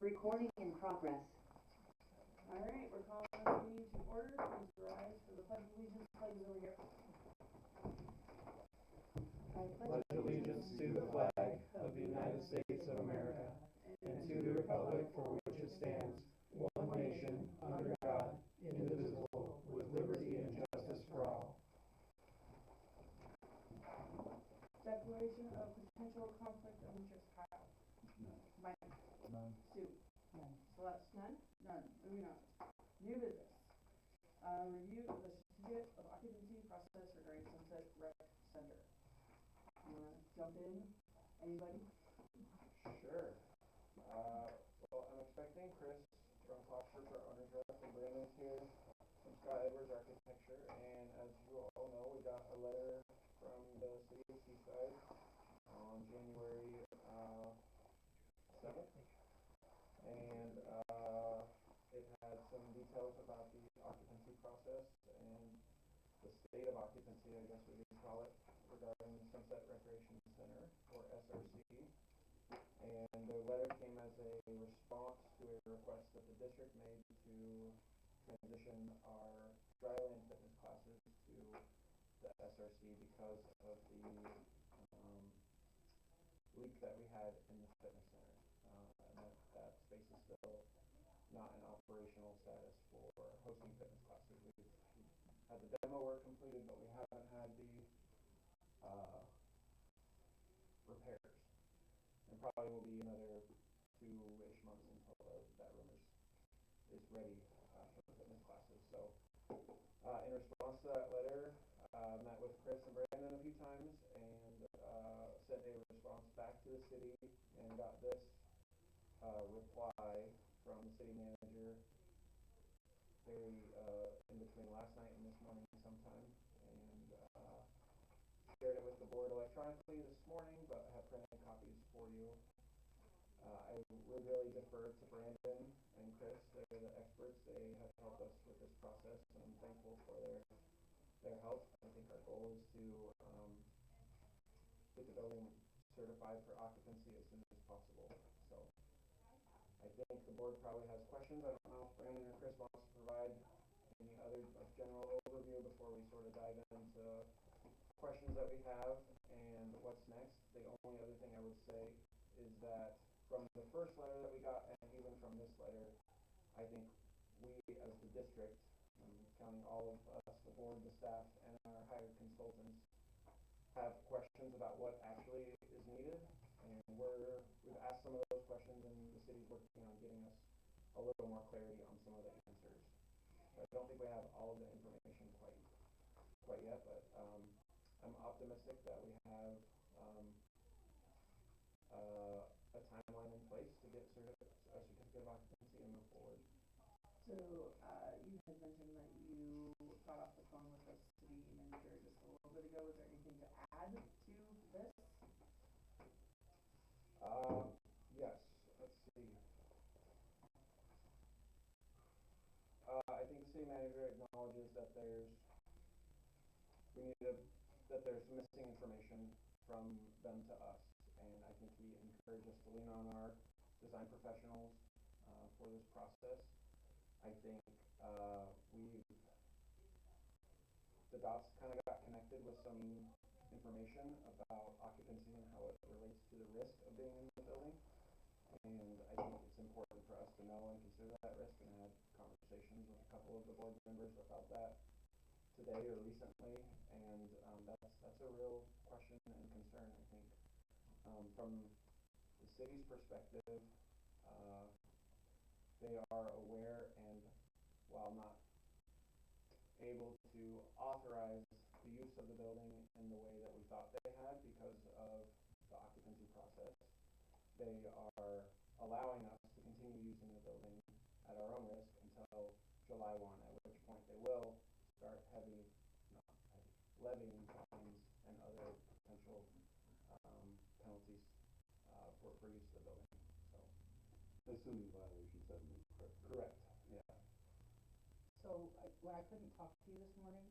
Recording in progress. All right, we're calling this meeting to order. Please rise for the Pledge of Allegiance. Flag is over here. I pledge allegiance to the flag of the United States of America and to the republic for which it stands, one nation, under God, indivisible, with liberty and justice for all. Declaration of potential conflict of interest, Kyle. None. Mike. None. Sue. None. Celeste. None? None. Moving on. New business. Review of the certificate of occupancy process regarding Sunset Rec Center. You want to jump in? Anybody? Sure. Well, I'm expecting Chris from Foxford for Owner's Rep and Brandon's here from Scott Edwards Architecture. And as you all know, we got a letter from the city of Seaside on January 7th. And it had some details about the occupancy process and the state of occupancy, I guess we could call it, regarding Sunset Recreation Center, or SRC. And the letter came as a response to a request that the district made to transition our dryland fitness classes to the SRC because of the leak that we had in the fitness center. And that space is still not in operational status for hosting fitness classes. We've had the demo work completed, but we haven't had the repairs. And probably will be another 2-ish months until that room is ready for fitness classes. So in response to that letter, met with Chris and Brandon a few times and sent a response back to the city and got this reply from the city manager very in between last night and this morning sometime, and shared it with the board electronically this morning, but I have printed copies for you. I would really defer to Brandon and Chris. They're the experts. They have helped us with this process, and I'm thankful for their help. I think our goal is to get the building certified for occupancy as soon as possible. So I think the board probably has questions. I don't know if Brandon or Chris wants to provide any other general overview before we sort of dive into questions that we have and what's next. The only other thing I would say is that from the first letter that we got, and even from this letter, I think we as the district, counting all of us, the board, the staff, and our hired consultants, have questions about what actually is needed, and we've asked some of those questions, and the city's working on getting us a little more clarity on some of the answers. So I don't think we have all of the information quite yet, but I'm optimistic that we have a timeline in place to get a certificate of occupancy and move forward. So you had mentioned that you got off the phone with the city manager just a little bit ago. Is there anything to add to this? Yes. Let's see. I think the city manager acknowledges that there's some missing information from them to us, and I think he encouraged us to lean on our design professionals for this process. I think the dots kind of got connected with some information about occupancy and how it relates to the risk of being in the building, and I think it's important for us to know and consider that risk, and I had conversations with a couple of the board members about that today or recently, and that's a real question and concern. I think from the city's perspective, they are aware, and while not able to authorize the use of the building in the way that we thought they had because of the occupancy process, they are allowing us to continue using the building at our own risk until July 1, at which point they will start levying fines and other potential penalties for use of the building. So, assuming violations haven't been corrected. Correct. Yeah. So when I couldn't talk to you this morning,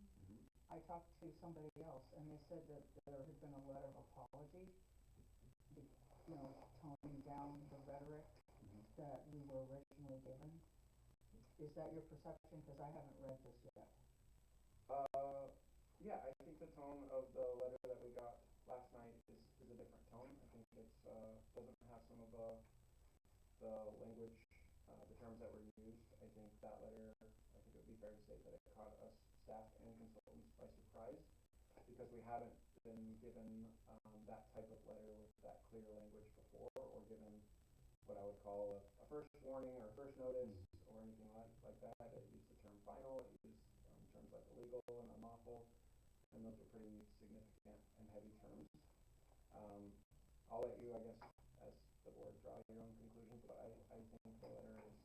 I talked to somebody else, and they said that there had been a letter of apology, toning down the rhetoric. that we were originally given? Is that your perception? Because I haven't read this yet. Yeah, I think the tone of the letter that we got last night is a different tone. I think it's, doesn't have some of the language, the terms that were used. I think that letter, I think it would be fair to say that it caught us, staff and consultants, by surprise, because we haven't been given, that type of letter with that clear language before, or given what I would call a first warning or first notice or anything like that. It used the term final, it used, terms like illegal and unlawful, and those are pretty significant and heavy terms. I'll let you, I guess, as the board, draw your own conclusions, but I think the letter is,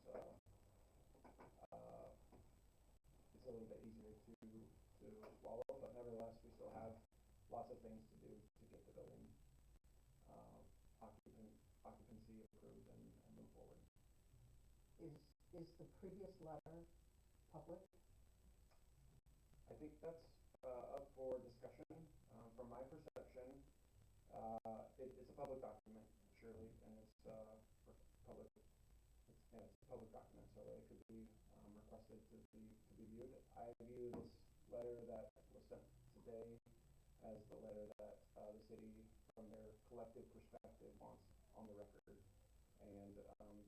it's a little bit easier to swallow, but nevertheless, we still have lots of things to do to get the building, occupancy approved and move forward. Is the previous letter public? I think that's, up for discussion. From my perception, it's a public document, surely, and it's, for public, it's a public document, so it could be, requested to be viewed. I view this letter that was sent today as the letter that, the city, from their collective perspective, wants on the record. And,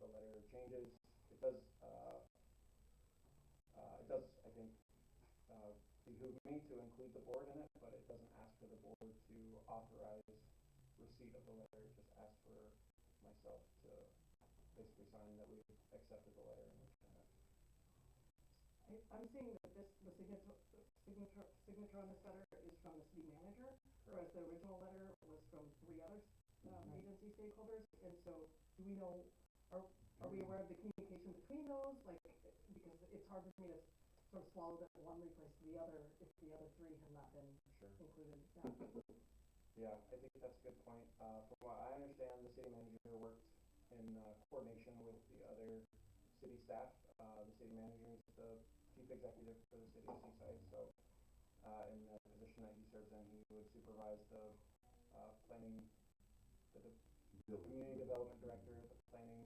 the letter changes, it does, I think, behoove me to include the board in it, but it doesn't ask for the board to authorize receipt of the letter. It just asks for myself to basically sign that we accepted the letter and return it. I'm seeing that the signature on this letter is from the city manager, whereas the original letter was from 3 other, agency stakeholders. And so, do we know, are we aware of the communication between those? Like, because it's hard for me to sort of swallow that one replaced the other if the other 3 have not been included. Yeah, I think that's a good point. From what I understand, the city manager worked in, coordination with the other city staff. The city manager is the chief executive for the city of Seaside, so, in the position that he serves in, he would supervise the, planning, the community development director, the planning,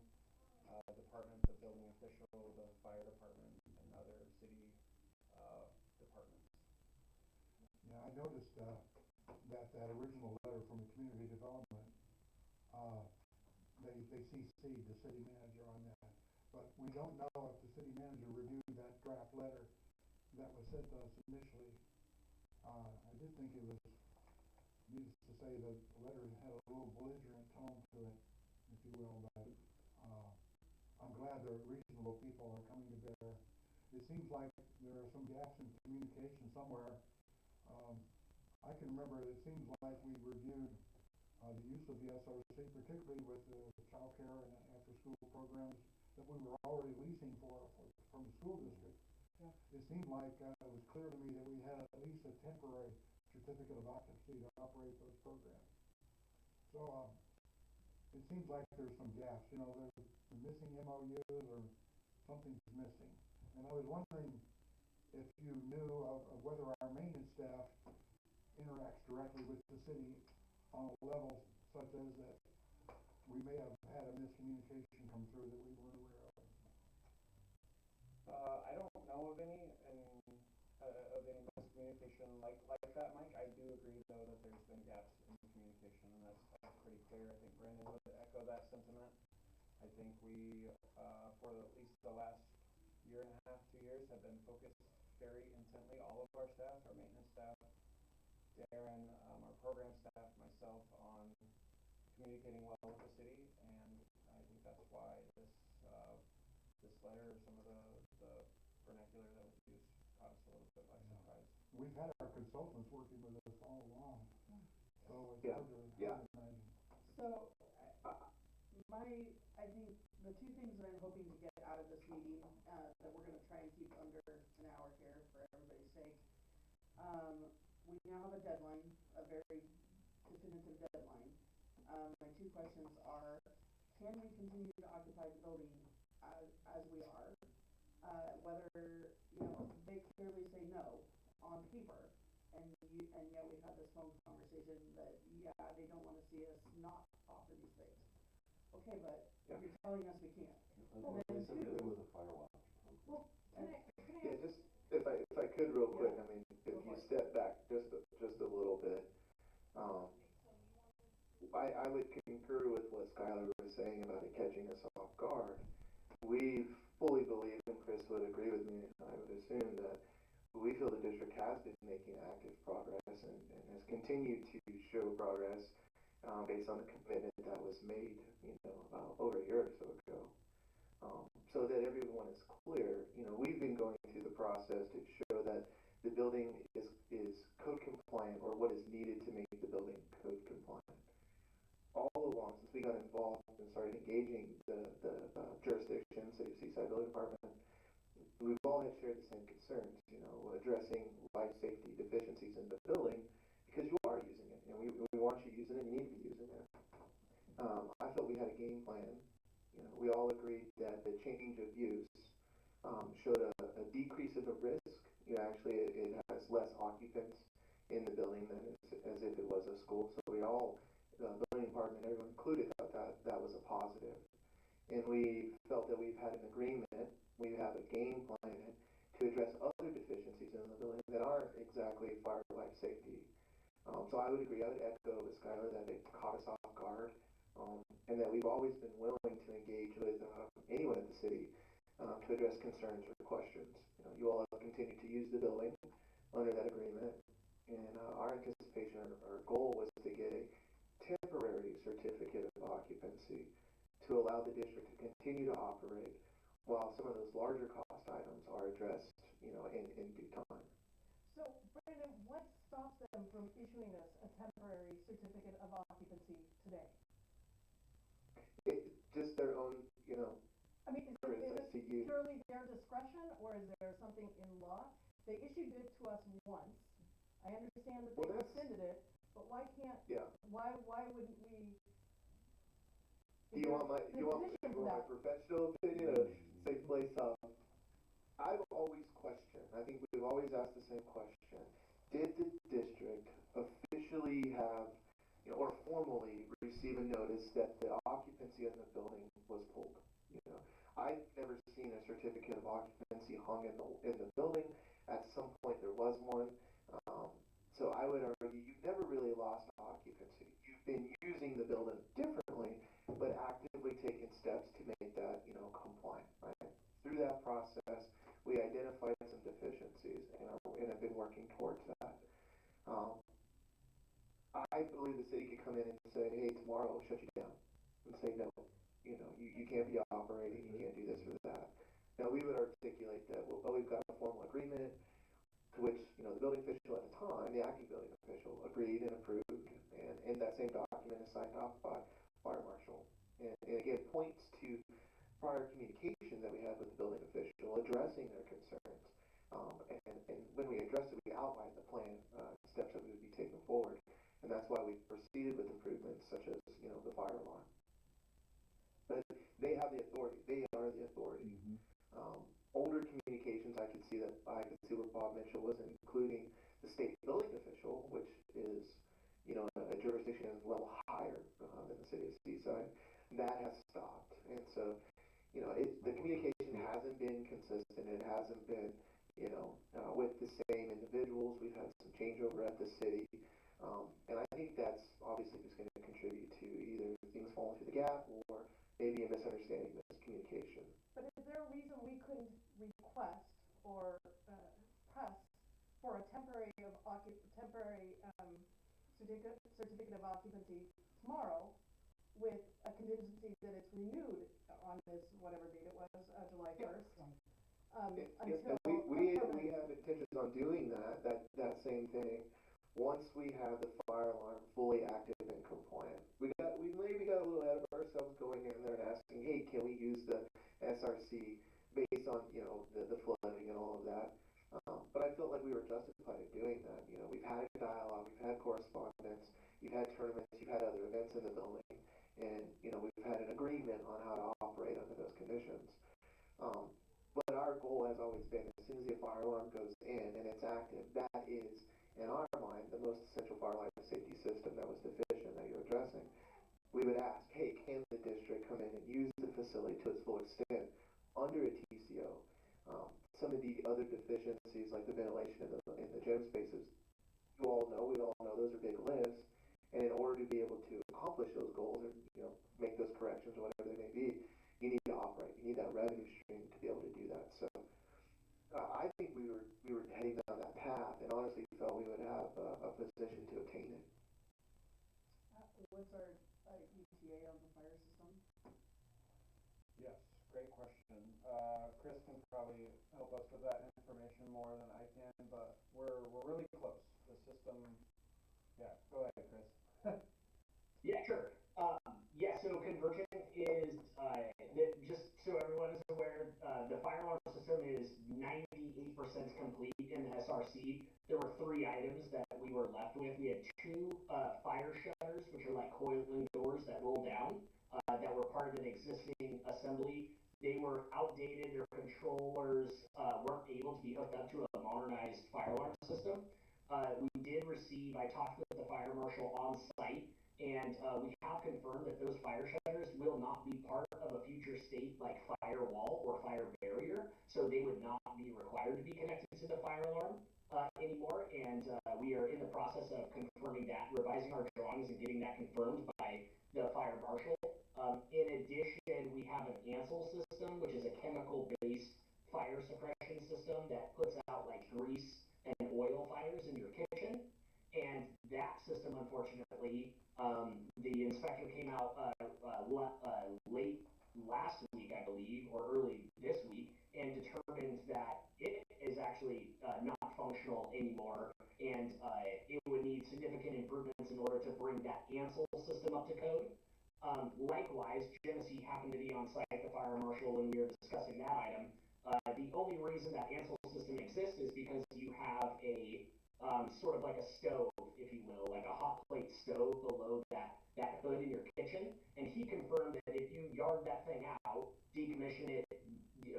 department, the building official, the fire department, and other city, departments. Yeah, I noticed, that original letter from the community development, they CC'd the city manager on that. But we don't know if the city manager reviewed that draft letter that was sent to us initially. I did think it was, needless to say, the letter had a little belligerent tone to it, if you will, but, I'm glad the reasonable people are coming to bear. It seems like there are some gaps in communication somewhere. I can remember it seems like we reviewed, the use of the SRC, particularly with the child care and after-school programs that we were already leasing from the school district. Yeah. It seemed like, it was clear to me that we had at least a temporary certificate of occupancy to operate those programs. So, it seems like there's some gaps, there's missing MOUs or something's missing. And I was wondering if you knew of whether our maintenance staff interacts directly with the city on a level such as that we may have had a miscommunication come through that we weren't aware of. I don't know of any, miscommunication like that, Mike. I do agree, though, that there's been gaps in communication, and that's pretty clear. I think Brandon would echo that sentiment. I think we, for at least the last year and a half, 2 years, have been focused very intently, all of our staff, our maintenance staff, Darren, our program staff, myself, on communicating well with the city, and I think that's why this letter, or some of the vernacular that was used, caught us a little bit by surprise. We've had our consultants working with us all along, so it's hard to imagine. So, I think the 2 things that I'm hoping to get out of this meeting, that we're gonna try and keep under an hour here for everybody's sake. We now have a deadline, a very definitive deadline. My 2 questions are, can we continue to occupy the building as we are? Whether, they clearly say no on paper, and yet we've had this phone conversation that, they don't wanna see us not offer these things. Okay, but if you're telling us we can't, Specifically with a fire watch. Well, can I Yeah, ask, just, if I could real quick, I mean, if you step back just a little bit, I would concur with what Skylar was saying about it catching us off guard. We fully believe, and Chris would agree with me, I would assume that we feel the district has been making active progress and has continued to show progress based on the commitment that was made, about over a year or so ago. So that everyone is clear, we've been going through the process to show that the building is code compliant, or what is needed to make the building code compliant. All along, since we got involved and started engaging the jurisdiction, City of Seaside Building Department, we've all had shared the same concerns, addressing life safety deficiencies in the building, because you are using it, and we want you using it, you need to be using it. I felt we had a game plan. We all agreed that the change of use showed a decrease of the risk. Actually, it has less occupants in the building than as if it was a school. So we all, the building department, everyone included, thought that was a positive. And we felt that we've had an agreement, we have a game plan to address other deficiencies in the building that aren't exactly fire life safety. So I would agree, I would echo with Skylar that it caught us off guard, and that we've always been willing to engage with anyone in the city to address concerns or questions. You all have continued to use the building under that agreement, and our anticipation, our goal was to get a temporary certificate of occupancy to allow the district to continue to operate while some of those larger cost items are addressed, in due time. so Brandon, what stops them from issuing us a temporary certificate of occupancy today? Just their own, I mean, is preference to it use. purely their discretion, or is there something in law? They issued it to us once. I understand that Well, they that's- rescinded it, but why Yeah. why wouldn't we? Do you want my professional opinion or safe place? I've always questioned, I think we've always asked the same question. Did the district officially have, or formally receive a notice that the occupancy in the building was pulled? I've never seen a certificate of occupancy hung in the building. At some point there was one. So I would argue you've never really lost occupancy. You've been using the building differently, but actively taking steps to make that, compliant, right? Through that process, we identified some deficiencies and have been working towards that. I believe the city could come in and say, hey, tomorrow we'll shut you down, and say, no, you can't be operating, you can't do this or that. Now, we would articulate that, we've got a formal agreement to which, the building official at the time, the acting building official, agreed and approved, and that same document is signed off by fire marshal. And again, points to prior communication that we had with the building official addressing their concerns. And when we addressed it, we outlined the plan, steps that we would be taking forward. And that's why we proceeded with improvements such as, the fire alarm. But they have the authority. They are the authority. Older communications, I could see where Bob Mitchell was including the state building official, which is, a jurisdiction level higher than the city of Seaside. That has stopped. And so, the communication hasn't been consistent. It hasn't been, with the same individuals. We've had some changeover at the city. And I think that's obviously just going to contribute to either things falling through the gap or maybe a misunderstanding, miscommunication. But is there a reason we couldn't request or press for a temporary certificate of occupancy tomorrow, with a contingency that it's renewed on this, whatever date it was, July 1st? We have intentions on doing that same thing once we have the fire alarm fully active and compliant. We maybe got a little ahead of ourselves going in there and asking, hey, can we use the SRC based on, the flooding and all of that. But I felt like we were justified in doing that. We've had a dialogue, we've had correspondence, you've had tournaments, you've had other events in the building, and, we've had an agreement on how to operate under those conditions. But our goal has always been, as soon as the fire alarm goes in and it's active, that is, in our mind, the most essential fire life safety system that was deficient that you're addressing. We would ask, hey, can the district come in and use the facility to its full extent under a TCO. Some of the other deficiencies, like the ventilation in the gym spaces, we all know those are big lifts, and in order to be able to accomplish those goals or make those corrections or whatever they may be, you need to operate. You need that revenue stream to be able to do that. So I think we were heading down that path, and honestly felt we would have a position to obtain it. What's our ETA on the fire system? Yes, great question. Chris can probably help us with that information more than I can, but we're really close. The system, yeah, go ahead, Chris. Yeah, sure. So conversion is, just so everyone is aware, the fire alarm system is 98% complete in the SRC. There were 3 items that we were left with. We had 2 fire shutters, which are like coiling doors that roll down, that were part of an existing assembly. They were outdated. Their controllers weren't able to be hooked up to a modernized fire alarm system. We did receive, I talked with the fire marshal on site, and we have confirmed that those fire shutters will not be part of a future state like firewall or fire barrier, so they would not be required to be connected to the fire alarm anymore, and we are in the process of confirming that, revising our drawings and getting that confirmed by the fire marshal. In addition, we have an ANSEL system, which is a chemical-based fire suppression system that puts out like grease and oil fires in your kitchen. And that system, unfortunately, the inspector came out late last week, I believe, or early this week, and determined that it is actually not functional anymore, and it would need significant improvements in order to bring that ANSEL system up to code. Likewise, Genesee happened to be on site, the fire marshal, when we were discussing that item. The only reason that ANSEL system exists is because you have a sort of like a stove, if you will, like a hot plate stove below that hood in your kitchen. And he confirmed that if you yard that thing out, decommission it,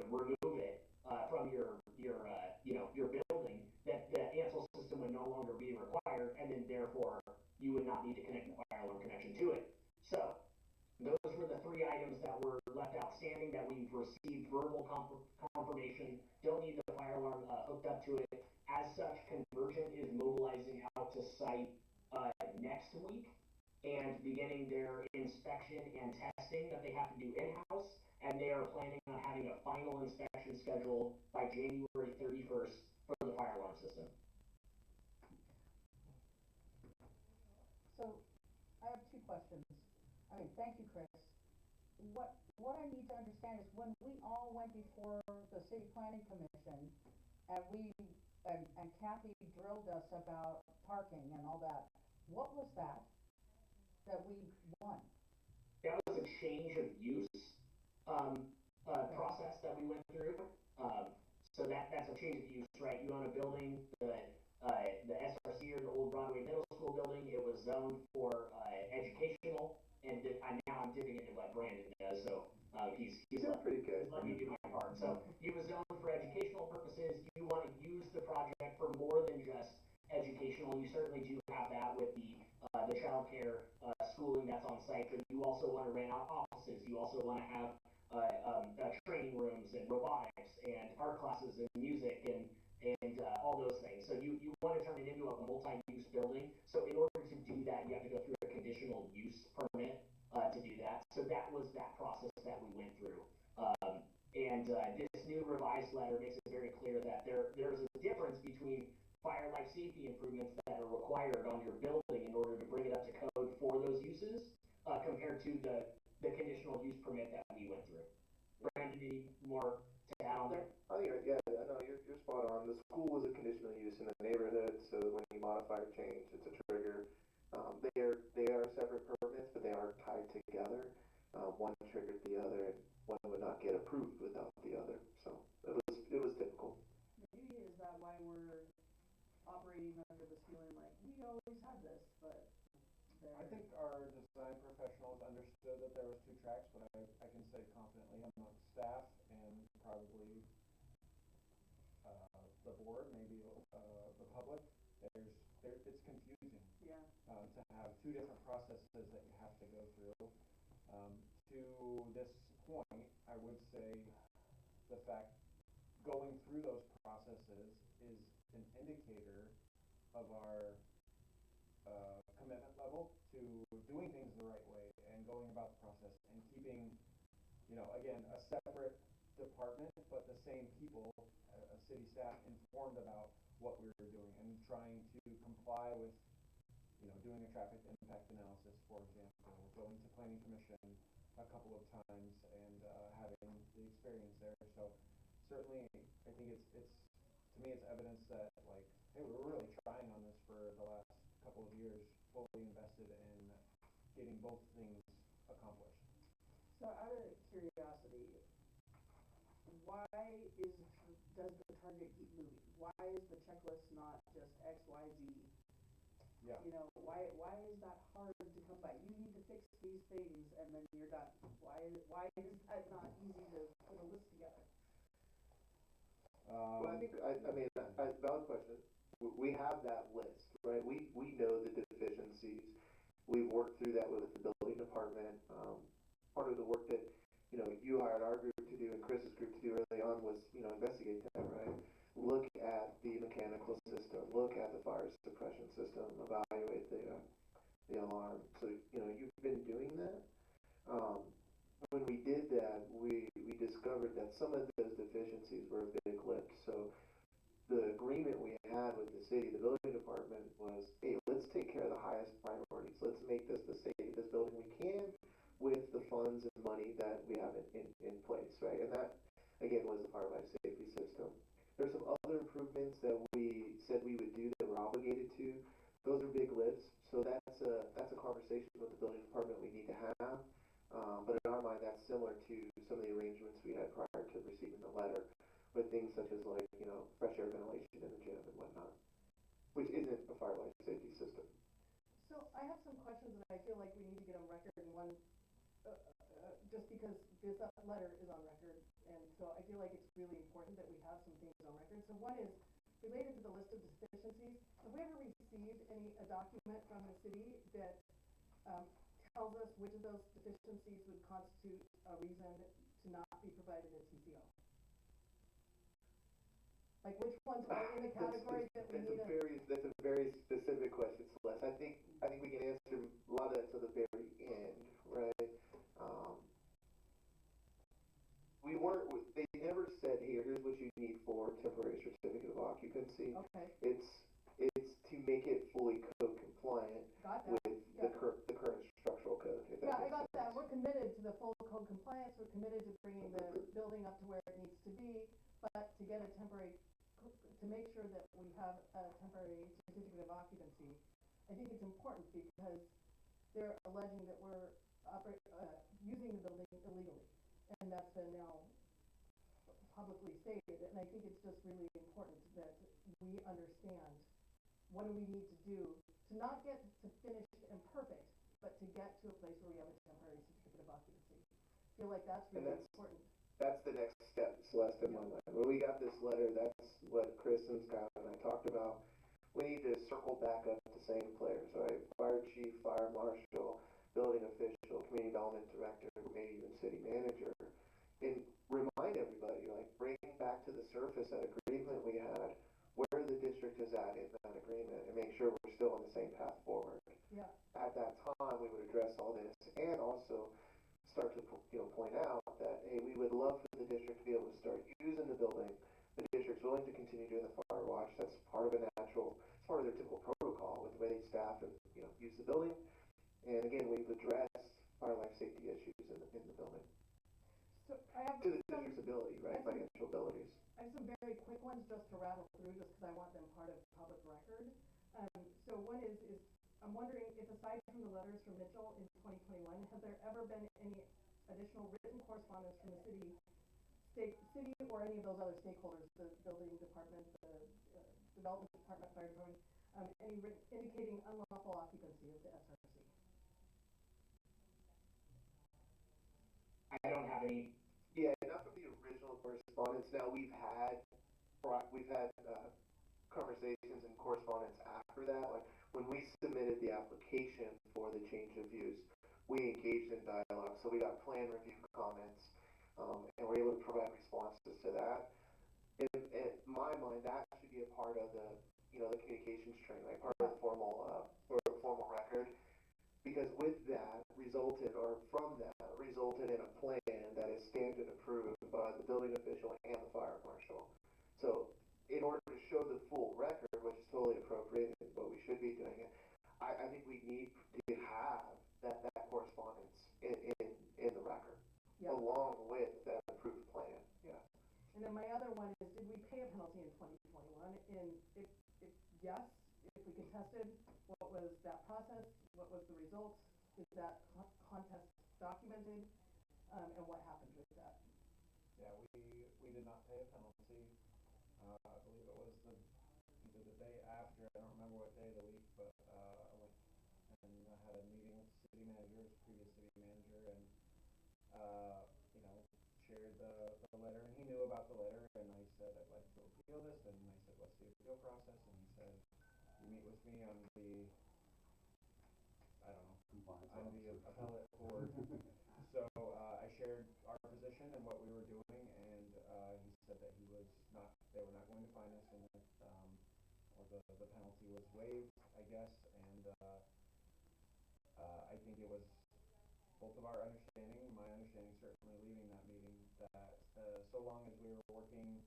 remove it from your building, that the ANSEL system would no longer be required, and then therefore you would not need to connect the fire alarm connection to it. So those were the 3 items that were left outstanding that we've received verbal confirmation. Don't need the fire alarm hooked up to it. As such, conversion is mobilizing out to site next week and beginning their inspection and testing that they have to do in-house, and they are planning on having a final inspection scheduled by January 31st for the fire alarm system. So, I have 2 questions. Thank you, Chris. What I need to understand is when we all went before the city planning commission and Kathy drilled us about parking and all that, what was that we won? That was a change of use process that we went through. So that's a change of use, right? You own a building, the SRC or the old Broadway Middle School building, it was zoned for educational, and now I'm dipping into what Brandon does, so he's pretty good. Let me do my part. So it was zoned for educational purposes. You want to use the project for more than just educational. You certainly do have that with the child care schooling that's on site, but you also want to rent out offices. You also want to have training rooms and robotics and art classes and music and all those things. So you want to turn it into a multi-use building. So in order to do that, you have to go through a conditional use permit to do that. So that was that process that we went through. This new revised letter makes it very clear that there's a difference between fire life safety improvements that are required on your building in order to bring it up to code for those uses compared to the conditional use permit that we went through. Brandon, any more to add on there? I think, you're spot on. The school was a conditional use in the neighborhood, so when you modify or change, it's a trigger. They are separate permits, but they are tied together. One triggered the other, and one would not get approved without the other. So it was difficult. Maybe is that why we're operating under this feeling like we always had this, but I think our design professionals understood that there was 2 tracks, but I can say confidently among staff and probably the board, maybe the public, it's confusing. Yeah. To have 2 different processes that you have to go through. To this point, I would say the fact going through those processes is an indicator of our commitment level to doing things the right way and going about the process and keeping, again, a separate department, but the same people, a city staff, informed about what we were doing and trying to comply with, doing a traffic impact analysis, for example, going to planning commission a couple of times and having the experience there. So certainly, I think it's to me, it's evidence that, like, hey, we were really trying on this for the last couple of years, fully invested in getting both things accomplished. So out of curiosity, why does the target keep moving? Why is the checklist not just X, Y, Z? Yeah. Why is that hard to come by? You need to fix these things and then you're done. Why is that not easy to put a list together? Well, I mean, valid question. We have that list, right? We know the deficiencies. We've worked through that with the building department. Part of the work that, you hired our group to do and Chris's group to do early on was, investigate that, right? Look at the mechanical system, look at the fire suppression system, evaluate the alarm. So, you've been doing that. When we did that, we discovered that some of those deficiencies were a big lift. So the agreement we had with the city, the building department, was, hey, let's take care of the highest priorities. Let's make this the safest building we can with the funds and money that we have in place, right? And that, again, was the fire life safety system. There's some other improvements that we said we would do that we're obligated to. Those are big lifts, so that's a conversation with the building department we need to have. But in our mind, that's similar to some of the arrangements we had prior to receiving the letter, with things such as, like, fresh air ventilation in the gym and whatnot, which isn't a fire life safety system. So I have some questions that I feel like we need to get on record, and one, just because this letter is on record, and so I feel like it's really important that we have some things on record. So one is related to the list of deficiencies. Have we ever received a document from the city that tells us which of those deficiencies would constitute a reason to not be provided a TCO? Like, which ones are in the category that we need That's a very specific question, Celeste. I think we can answer a lot of that to the very end, right? They never said, here's what you need for temporary certificate of occupancy. Okay. It's to make it fully code compliant with the current structural code. Yeah, I got that. We're committed to the full code compliance. We're committed to bringing the building up to where it needs to be, but to get to make sure that we have a temporary certificate of occupancy, I think it's important because they're alleging that we're using the building illegally, and that's been now publicly stated. And I think it's just really important that we understand what do we need to do to not get to finished and perfect, but to get to a place where we have a temporary certificate of occupancy. I feel like that's really important. That's the next step, Celeste, in my mind. When we got this letter, that's what Chris and Scott and I talked about. We need to circle back up to same players, right? Fire chief, fire marshal, building official, community development director, maybe even city manager, and remind everybody, like, bring back to the surface that agreement we had, where the district is at in that agreement, and make sure we're still on the same path forward. Yeah. At that time, we would address all this, and also start to point out that, hey, we would love for the district to be able to start using the building. The district's willing to continue doing the fire watch. That's part of it's part of their typical protocol with the way they staff and use the building. And again, we've addressed fire life safety issues in the building. So I have to the district's ability, right? Financial abilities. I have some very quick ones just to rattle through, just because I want them part of public record. So one is I'm wondering if, aside from the letters from Mitchell in 2021, has there ever been any additional written correspondence from the city or any of those other stakeholders, the building department, the development department, fire department, indicating unlawful occupancy of the SRC? I don't have any. Yeah, not from the original correspondence. Now we've had conversations and correspondence after that. Like when we submitted the application for the change of use, we engaged in dialogue. So we got plan review comments. and we're able to provide responses to that. In my mind, that should be a part of the, the communication string, like part of the formal record, because with that resulted, or from that resulted in a plan that is stamped and approved by the building official and the fire marshal. So in order to show the full record, which is totally appropriate and what we should be doing, I think we need to have that correspondence in the record, Yeah. along with that approved plan. Yeah. And then my other one is, did we pay a penalty in 2021? And if yes, if we contested, what was that process? What was the results? Is that contest documented? And what happened with that? Yeah, we did not pay a penalty. I believe it was either the day after, I don't remember what day of the week, but I went and had a meeting with the city manager, his previous city manager, and shared the letter, and he knew about the letter, and I said, I'd like to appeal this, and I said, what's the appeal process? And he said, you meet with me on the, I don't know, on the appellate board. So I shared our position and what we were doing, and he said that they were not going to fine us, and that, or the penalty was waived, I guess, and I think it was both of our understanding, my understanding certainly leaving that meeting, that so long as we were working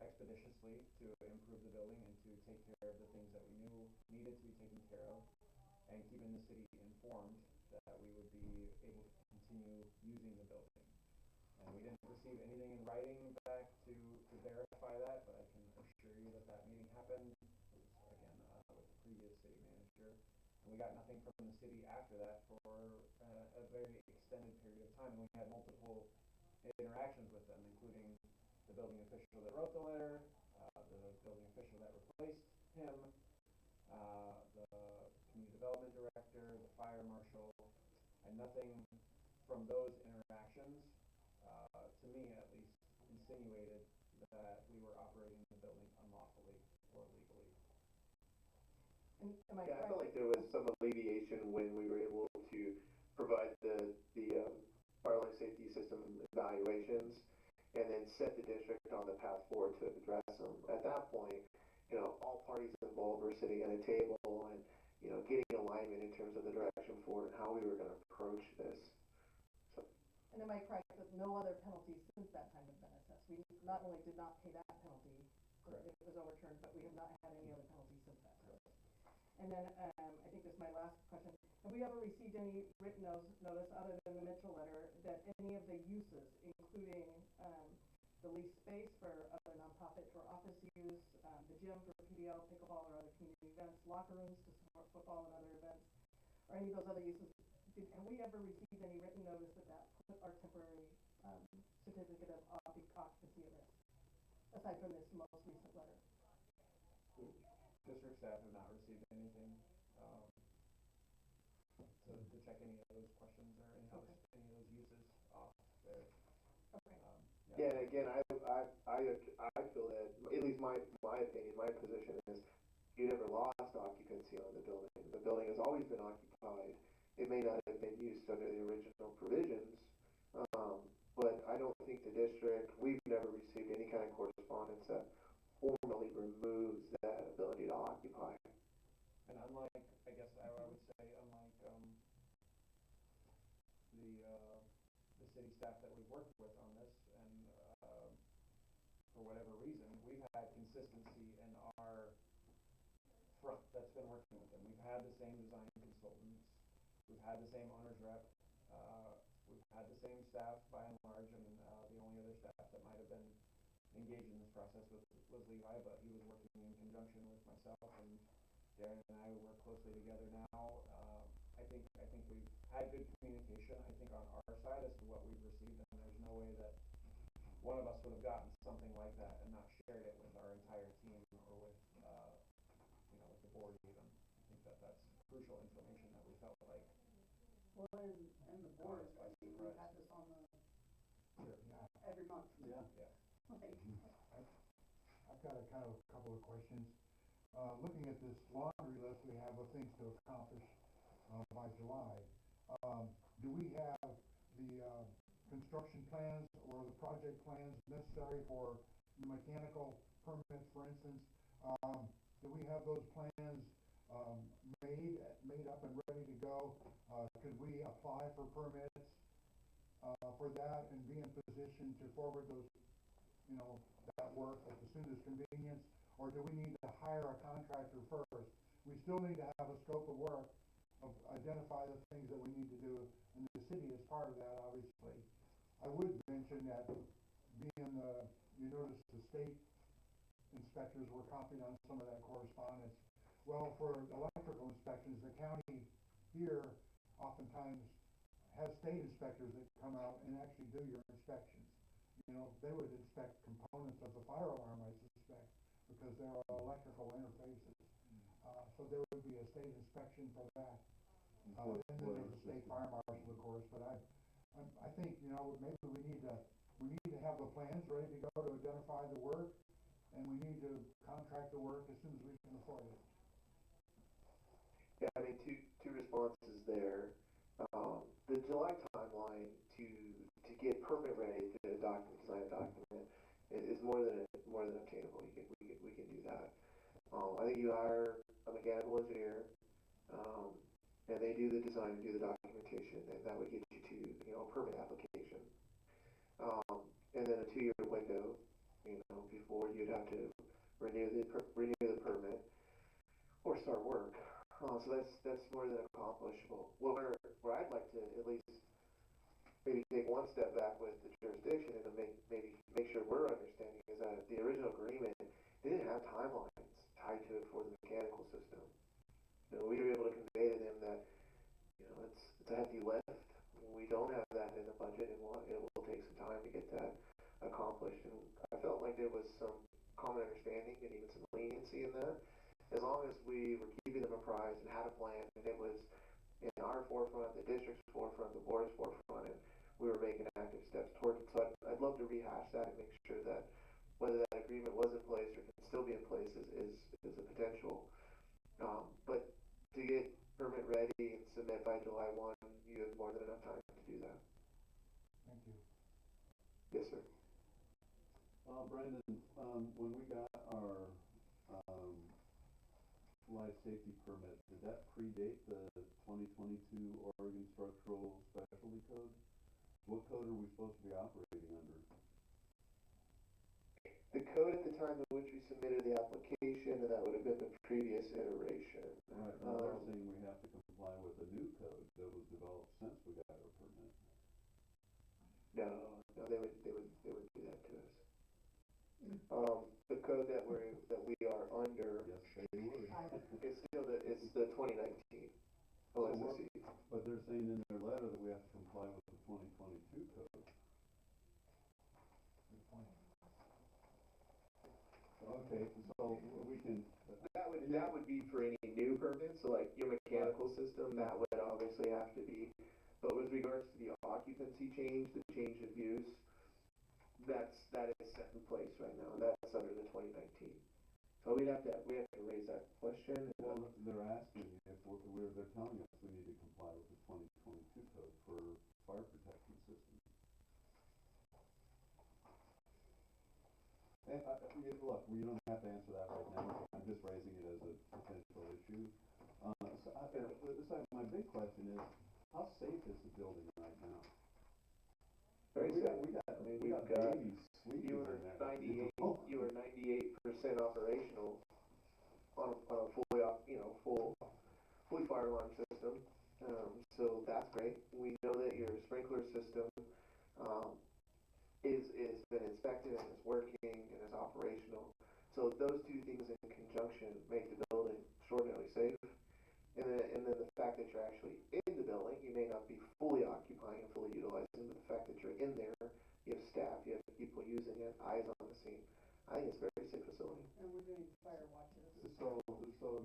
expeditiously to improve the building and to take care of the things that we knew needed to be taken care of, and keeping the city informed, that we would be able to continue using the building. And we didn't receive anything in writing back to verify that, but I can assure you that that meeting happened. It was, again, with the previous city manager. And we got nothing from the city after that for a very extended period of time. And we had multiple interactions with them, including the building official that wrote the letter, the building official that replaced him, the community development director, the fire marshal, and nothing from those interactions, to me at least, insinuated that we were operating the building unlawfully or illegally. And am I Yeah, I correct? felt like there was some alleviation when we were able to provide the fire life safety system evaluations, and then set the district on the path forward to address them. At that point, all parties involved were sitting at a table and, getting alignment in terms of the direction forward and how we were going to approach this. So. And am I correct that no other penalties since that time have been assessed? We not only did not pay that penalty, Correct. It was overturned, but we have not had any other penalties since that time. And then I think this is my last question. Have we ever received any written notice other than the Mitchell letter that any of the uses, including the leased space for other nonprofit or office use, the gym for PBL, pickleball, or other community events, locker rooms to support football and other events, or any of those other uses, have we ever received any written notice that put our temporary certificate of occupancy at risk, aside from this most recent letter? District staff have not received anything to check any of those questions or any of those uses off there. Okay. Yeah, and again, I feel that, at least my opinion, my position is, you never lost occupancy on the building. The building has always been occupied. It may not have been used under the original provisions, but I don't think the district, we've never received any kind of correspondence that formally removes that ability to occupy. And unlike, I guess I would say, unlike the city staff that we've worked with on this, and for whatever reason, we've had consistency in our front that's been working with them. We've had the same design consultants, we've had the same owner's rep, we've had the same staff by and large, and the only other staff that might have been engaged in this process was Levi, but he was working in conjunction with myself, and Darren and I work closely together now. I think we've had good communication, I think, on our side as to what we've received, and there's no way that one of us would have gotten something like that and not shared it with our entire team or with with the board even. I think that that's crucial information that we felt like. Well, and the board, we've had this on the, every month. Yeah. Like, I've got a kind of a couple of questions. Looking at this laundry list we have of things to accomplish by July, do we have the construction plans or the project plans necessary for mechanical permits, for instance? Do we have those plans, made up and ready to go? Could we apply for permits, for that and be in position to forward those, that work at the soonest convenience? Or do we need to hire a contractor first? We still need to have a scope of work, identify the things that we need to do, and the city is part of that, obviously. I would mention that you notice the state inspectors were copied on some of that correspondence. Well, for electrical inspections, the county here oftentimes has state inspectors that come out and actually do your inspections. They would inspect components of the fire alarm, I suspect, because they're all electrical interfaces. So there would be a state inspection for that. And then there's a state fire marshal, of course, but I think, maybe we need to have the plans ready to go to identify the work, and we need to contract the work as soon as we can afford it. Yeah, I mean, two responses there. The July timeline to get permit ready to design a document is more than obtainable. We can do that. I think you hire a mechanical engineer, and they do the design and do the documentation, and that would get you to a permit application. And then a 2-year window, before you'd have to renew the permit or start work. So that's more than accomplishable. Where I'd like to at least maybe take one step back with the jurisdiction and to make sure we're understanding is that the original agreement didn't have timelines tied to it for the mechanical system. We were able to convey to them that it's a hefty lift. We don't have that in the budget, and it will take some time to get that accomplished. And I felt like there was some common understanding and even some leniency in that, as long as we were keeping them apprised and had a plan, and it was in our forefront, the district's forefront, the board's forefront, and we were making active steps towards it. So I'd love to rehash that and make sure that whether that agreement was in place or can still be in place is a potential. But to get permit ready and submit by July 1, you have more than enough time to do that. Thank you. Yes, sir. Brandon, when we got our life safety permit, did that predate the 2022 Oregon Structural Specialty Code? What code are we supposed to be operating under? The code at the time in which we submitted the application, and that would have been the previous iteration. Right, well, they're saying we have to comply with a new code that was developed since we got our permit. No, they would do that to us. The code that we are under. Yes, they would. It's the 2019 OSSE. But they're saying in their letter that we have to comply with the 2022 code. Good point. Okay, so we can. That would be for any new permits, so like your mechanical system, that would obviously have to be. But with regards to the occupancy change, the change of use, that is set in place right now, and that's under the 2019. So we have to raise that question. Well, they're asking if they're telling us we need to comply with the 2022 code for fire protection systems. And look, you don't have to answer that right now. I'm just raising it as a potential issue. My big question is, how safe is the building right now? Very safe. We got babies. You were 98% operational on a fully fire alarm system. So that's great. We know that your sprinkler system is been inspected and is working and is operational. So those two things in conjunction make the building extraordinarily safe. And then the fact that you're actually in the building, you may not be fully occupying and fully utilizing, but the fact that you're in there, you have staff, you have people using it, eyes on the scene. I think it's a very safe facility. And we're doing fire watches. So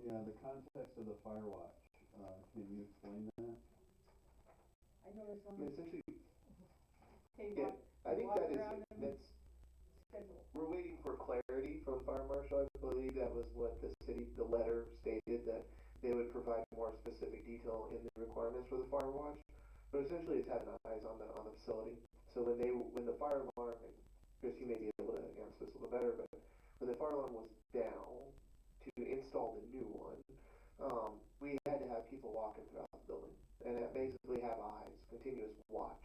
yeah, the context of the fire watch, can you explain that? I noticed on Essentially, the I think that's schedule. we're waiting for clarity from Fire Marshal. I believe that was what the letter stated, that they would provide more specific detail in the requirements for the fire watch. But essentially, it's having eyes on the facility. So when the fire alarm, and Chris, you may be able to answer this a little better, but when the fire alarm was down to install the new one, we had to have people walking throughout the building and basically have eyes, continuous watch,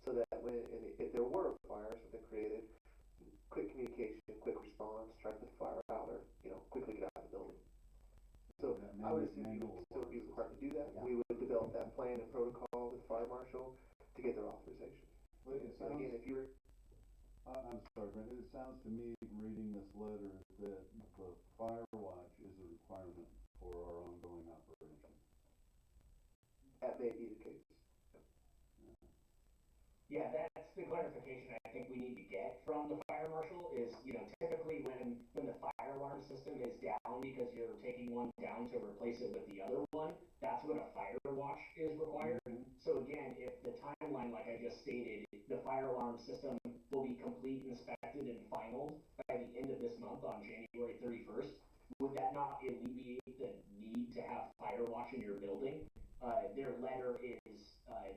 so that if there were a fire, something created, quick communication, quick response, try to put the fire out, or quickly get out of the building. So I would assume you would still be required to do that. Yeah. We would develop that plan and protocol with the fire marshal to get their authorization. But it So sounds, again, if you're I'm sorry, Brandon, it sounds to me, reading this letter, that the fire watch is a requirement for our ongoing operation. that may be the case. Yeah, that's the clarification I think we need to get from the fire marshal is, typically when the fire alarm system is down because you're taking one down to replace it with the other one, that's when a fire watch is required. So again, if the timeline, like I just stated, the fire alarm system will be complete, inspected, and finalized by the end of this month on January 31st, would that not alleviate the need to have fire watch in your building? Their letter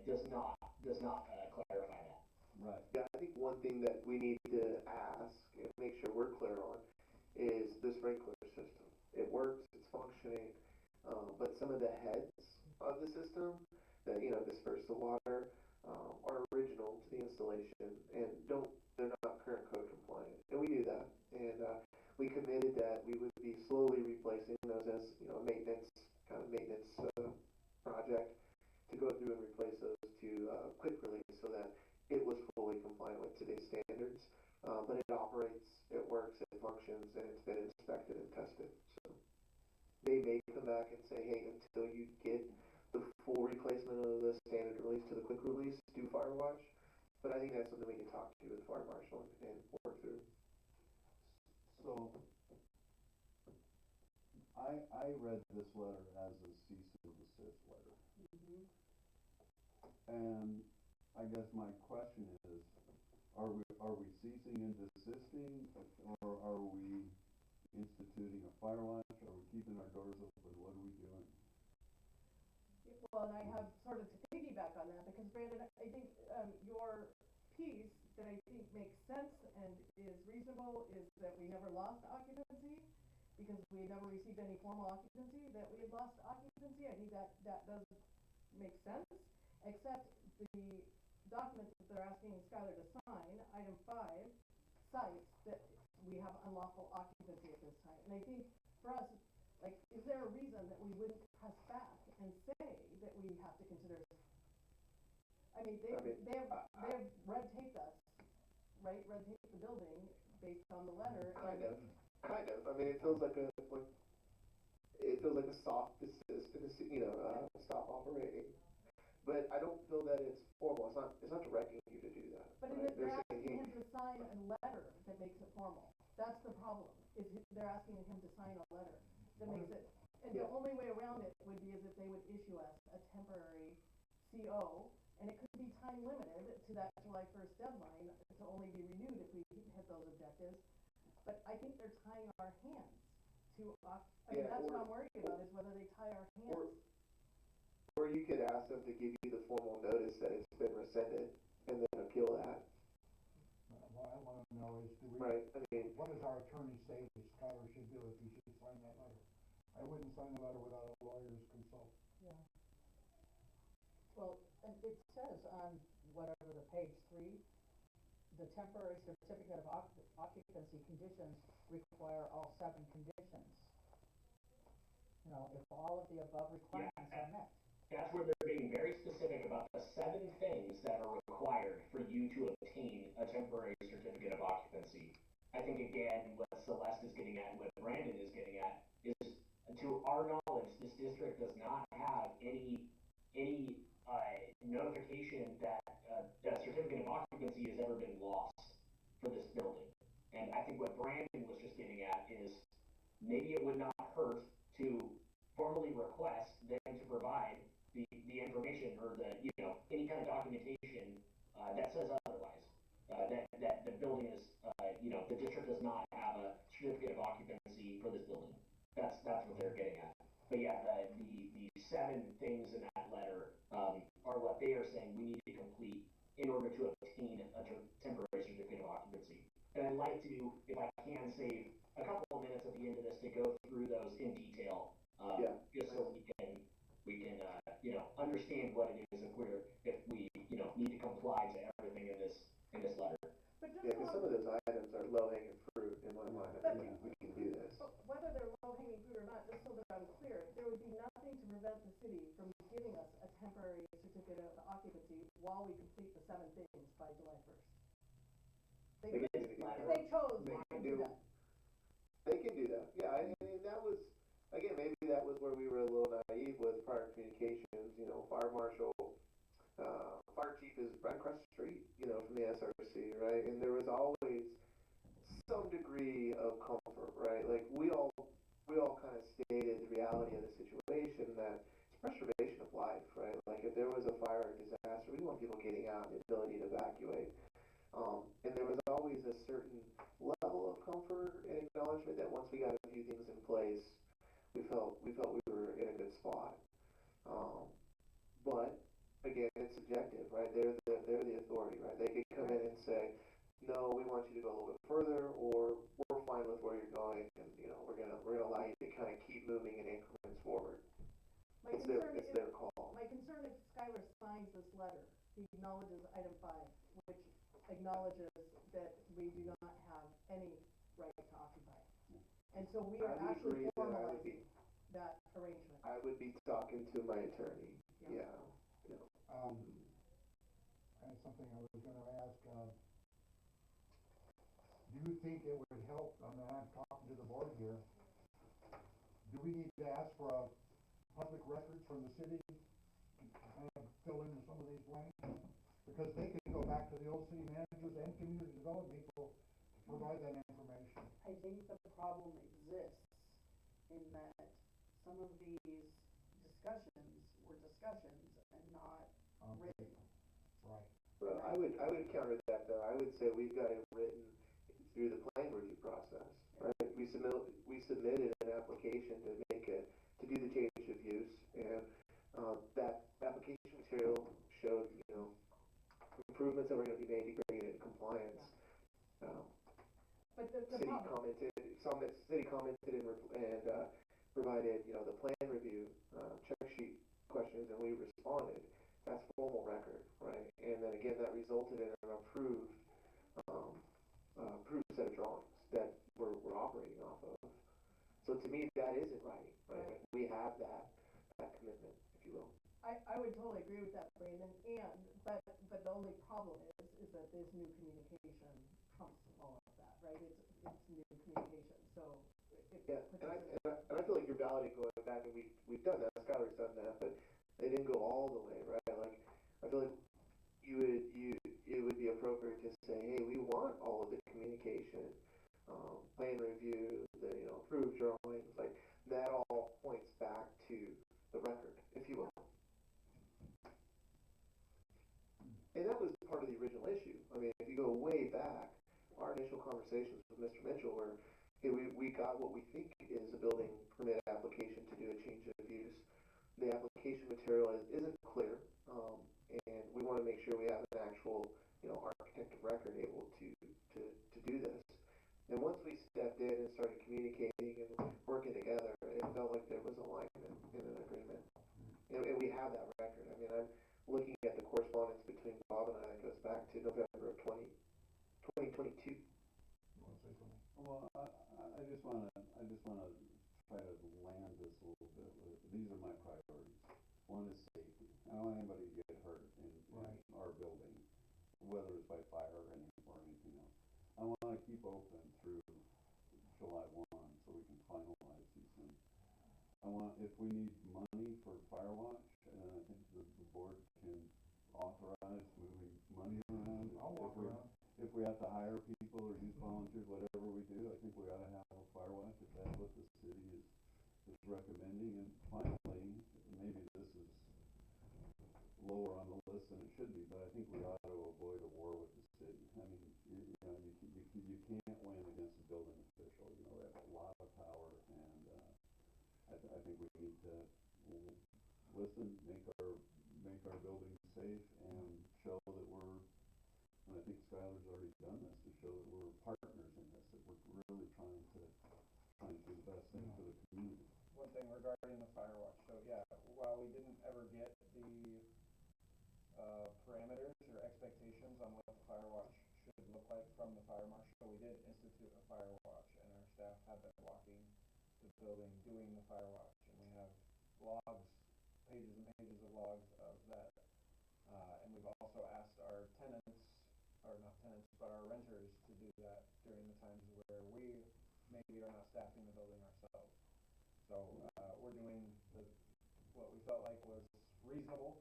does not clarify that. Right. Yeah, I think one thing that we need to ask and make sure we're clear on is the sprinkler system. It works, it's functioning, but some of the heads of the system that disperse the water are original to the installation and they're not current code compliant, and we knew that, and we committed that we would be slowly replacing those as maintenance project to go through and replace those to quick release so that it was fully compliant with today's standards. But it operates, it works, it functions, and it's been inspected and tested. So they may come back and say, hey, until you get the full replacement of the standard release to the quick release, do fire watch. But I think that's something we can talk to with the fire marshal and work through. So, I read this letter as a cease and desist letter. And I guess my question is, are we ceasing and desisting, or are we instituting a fire watch? Are we keeping our doors open? What are we doing? Well, and I have sort of to piggyback on that, because Brandon, I think your piece that I think makes sense and is reasonable is that we never lost occupancy, because we never received any formal occupancy, that we had lost occupancy. I think that does make sense, except the document that they're asking Skylar to sign, item 5, cites that we have unlawful occupancy at this time. And I think for us, like, is there a reason that we wouldn't press back and say that we have to consider? I mean, they have red taped us, right? Red taped the building based on the letter. Kind of. I mean, it feels like a soft desist, stop operating. But I don't feel that it's formal. It's not directing you to do that. But right? they're asking him to sign a letter that makes it formal. That's the problem. They're asking him to sign a letter that makes it. And the only way around it would be as if they would issue us a temporary CO, and it could be time limited to that July 1st deadline to only be renewed if we hit those objectives. But I think they're tying our hands to. That's what I'm worried about, is whether they tie our hands. Or you could ask them to give you the formal notice that it's been rescinded and then appeal that. What I wanna know is, Right, I mean, what does our attorney say that Skylar should do if he should sign that letter? I wouldn't sign the letter without a lawyer's consult. Yeah. Well, and it says on whatever the page 3, the temporary certificate of occupancy conditions require all 7 conditions. If all of the above requirements are met. That's where they're being very specific about the 7 things that are required for you to obtain a temporary certificate of occupancy. I think, again, what Celeste is getting at and what Brandon is getting at is, to our knowledge, this district does not have any notification that that certificate of occupancy has ever been lost for this building. And I think what Brandon was just getting at is, maybe it would not hurt to formally request them to provide the information or any kind of documentation that says otherwise, that the building is, the district does not have a certificate of occupancy for this building. That's what they're getting at. But yeah, the 7 things in that letter are what they are saying we need to complete in order to obtain a temporary certificate of occupancy. And I'd like to, if I can, save a couple of minutes at the end of this to go through those in detail, just so we can understand what it is if we need to comply to everything in this letter. But just because some of those items are low-hanging fruit in my mind. I think we can do this. But whether they're low-hanging fruit or not, just so that I'm clear, there would be nothing to prevent the city from giving us a temporary certificate of occupancy while we complete the 7 things by July 1st. They could, if they chose, they could do that. They can do that. Yeah, I mean, that was, again, maybe that was where we were a little naive with prior communications. Fire marshal, fire chief is right across the street, from the SRC, right? And there was always some degree of comfort, right? Like we all kind of stated the reality of the situation, that it's preservation of life, right? Like if there was a fire or disaster, we want people getting out and the ability to evacuate. And there was always a certain level of comfort and acknowledgement that once we got a few things in place, we felt we were in a good spot. But again, it's subjective, right? They're the authority, right? They could come in and say, no, we want you to go a little bit further, or we're fine with where you're going, and we're gonna allow you to kind of keep moving in increments forward. It's their call. My concern if Skylar signs this letter, he acknowledges item 5, which acknowledges that we do not have any right to occupy. And so we are actually formalizing that arrangement. I would be talking to my attorney. Yeah. And something I was gonna ask, do you think it would help, I'm talking to the board here, do we need to ask for a public records from the city to kind of fill in some of these blanks? Because they can go back to the old city managers and community development people to provide that information. I think the problem exists in that some of these discussions were discussions and not written. Right. Well, I would counter that though. I would say we've got it written through the plan review process, right? We submitted an application to do the change of use, and that application material showed improvements that were going to be made to bring it into compliance. But the city commented and provided the plan review check sheet questions, and we responded. That's formal record, right? And then again, that resulted in an approved set of drawings that we're operating off of. So to me, that is in writing, right? Like we have that commitment, if you will. I would totally agree with that, Brandon. But the only problem is that this new communication trumps all of that, right? It's new communication. So and I feel like you're validating going back, and we've done that. Skylar's done that, but they didn't go all the way, right? Like I feel like it would be appropriate to say, hey, we want all of the communication, plan review, the approved drawings, like that all points back to the record, if you will. And that was part of the original issue. I mean, if you go way back, our initial conversations with Mr. Mitchell were, hey, we got what we think is a building permit application to do a change of use. The application material isn't clear, and we want to make sure we have an actual, architect of record able to do this. And once we stepped in and started communicating and working together, it felt like there was alignment and an agreement. And we have that record. I mean, I'm looking at the correspondence between Bob and I that goes back to November of 2022. Well, I just wanna try to land this a little bit with, these are my priorities. One is safety. I don't want anybody to get hurt in our building, whether it's by fire or anything else. I wanna keep open through July 1 so we can finalize these things. If we need money for fire watch, and I think the board can authorize moving money around. If we have to hire people or use volunteers, whatever we do, I think we ought to have a fire watch if that's what the city is recommending. And finally, maybe this is lower on the list than it should be, but I think we ought to avoid a war with the city. I mean, you can't win against a building official. They have a lot of power, and I think we need to listen, make our buildings safe, and show that we're the fire watch. So yeah, while we didn't ever get the parameters or expectations on what the fire watch should look like from the fire marshal, we did institute a fire watch, and our staff have been walking the building doing the fire watch, and we have logs, pages and pages of logs of that. And we've also asked our tenants, or not tenants, but our renters to do that during the times where we maybe are not staffing the building ourselves. So we're doing what we felt like was reasonable,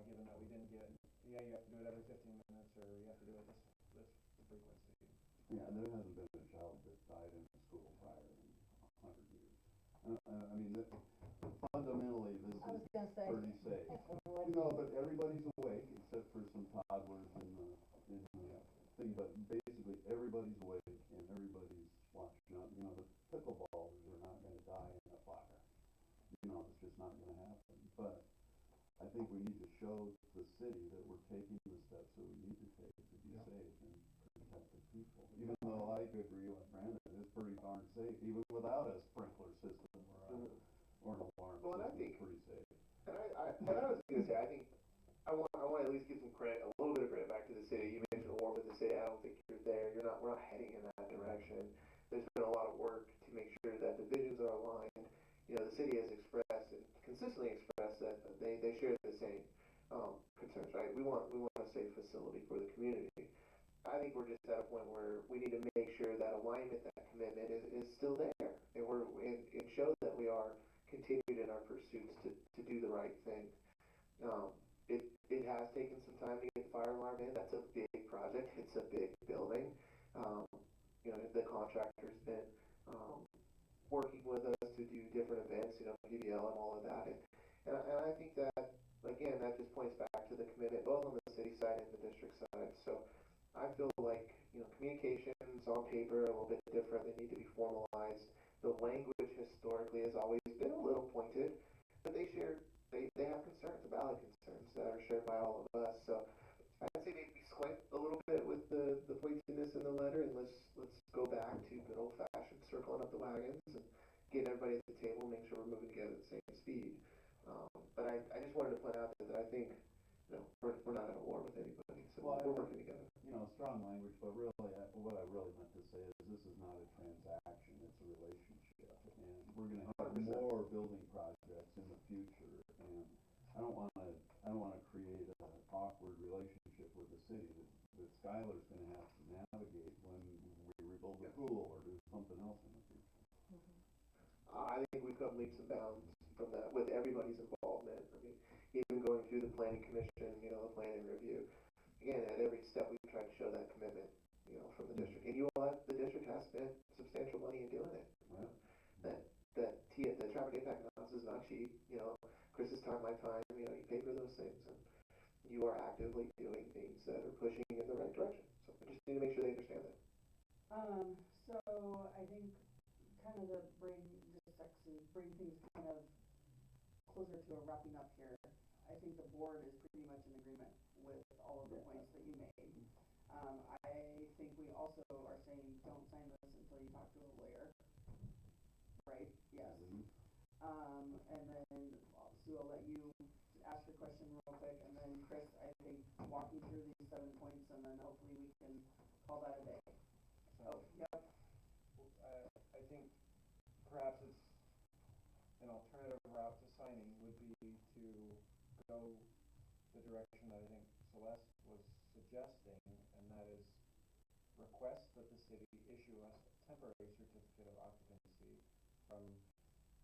given that we didn't get, yeah, you have to do it every 15 minutes, or you have to do it this frequency. Yeah, there hasn't been a child that died in a school fire in 100 years. I mean, fundamentally, this I was is gonna say. pretty safe. You know, but everybody's awake except for some toddlers in the thing. But basically, everybody's awake and everybody's watching out. You know, the pickleballers are not going to die in a fire. You know, it's just not going to happen. But I think we need to show the city that we're taking the steps that we need to take to be safe and protect the people. Even though I agree with Brandon, it's pretty darn safe, even without a sprinkler system or an alarm Well, and I system. think, It's pretty safe. and I was gonna say, I think I want to at least give some credit, a little bit of credit back to the city. You mentioned war with the city. I don't think you're there. We're not heading in that direction. There's been a lot of work to make sure that the visions are aligned. You know, the city has expressed and consistently expressed that they share the same concerns, right? We want a safe facility for the community. I think we're just at a point where we need to make sure that alignment, that commitment is still there, and and show that we are continued in our pursuits to do the right thing. It has taken some time to get the fire alarm in. That's a big project. It's a big building. Um, you know, the contractor's been working with us to do different events, you know, PBL and all of that. And I think that, again, that just points back to the commitment both on the city side and the district side. So I feel like, you know, communications on paper are a little bit different. They need to be formalized. The language historically has always been a little pointed, but they have concerns, valid concerns that are shared by all of us. So I'd say maybe squint a little bit with the pointedness in the letter, and let's go back to good old fashioned circling up the wagons and getting everybody at the table, make sure we're moving together at the same speed. But I just wanted to point out that I think, you know, we're not at a war with anybody, so we're working together. You know, strong language, but really, what I really meant to say is this is not a transaction, it's a relationship. And we're going to have 100%. more building projects in the future, and I don't want to create an awkward relationship with the city that Skylar's going to have to navigate when we rebuild the pool or do something else in the future. I think we've come leaps and bounds from that with everybody's involvement. I mean, even going through the planning commission, you know, the planning review. Again, at every step we've tried to show that commitment, you know, from the district. And the district has spent substantial money in doing it. Right. The traffic impact analysis is not cheap. You know, Chris's time, my time. You know, you pay for those things, and you are actively doing things that are pushing in the right direction. So we just need to make sure they understand that. So I think kind of bring things kind of closer to a wrapping up here. I think the board is pretty much in agreement with all of the points that you made. I think we also are saying don't sign this until you talk to a lawyer. Right? Yes. And then Sue, I'll let you ask your question real quick, and then Chris, I think walking through these 7 points, and then hopefully we can call that a day. So, yep. I think perhaps it's an alternative route to signing would be to go the direction that I think Celeste was suggesting, and that is request that the city issue us a temporary certificate of occupancy from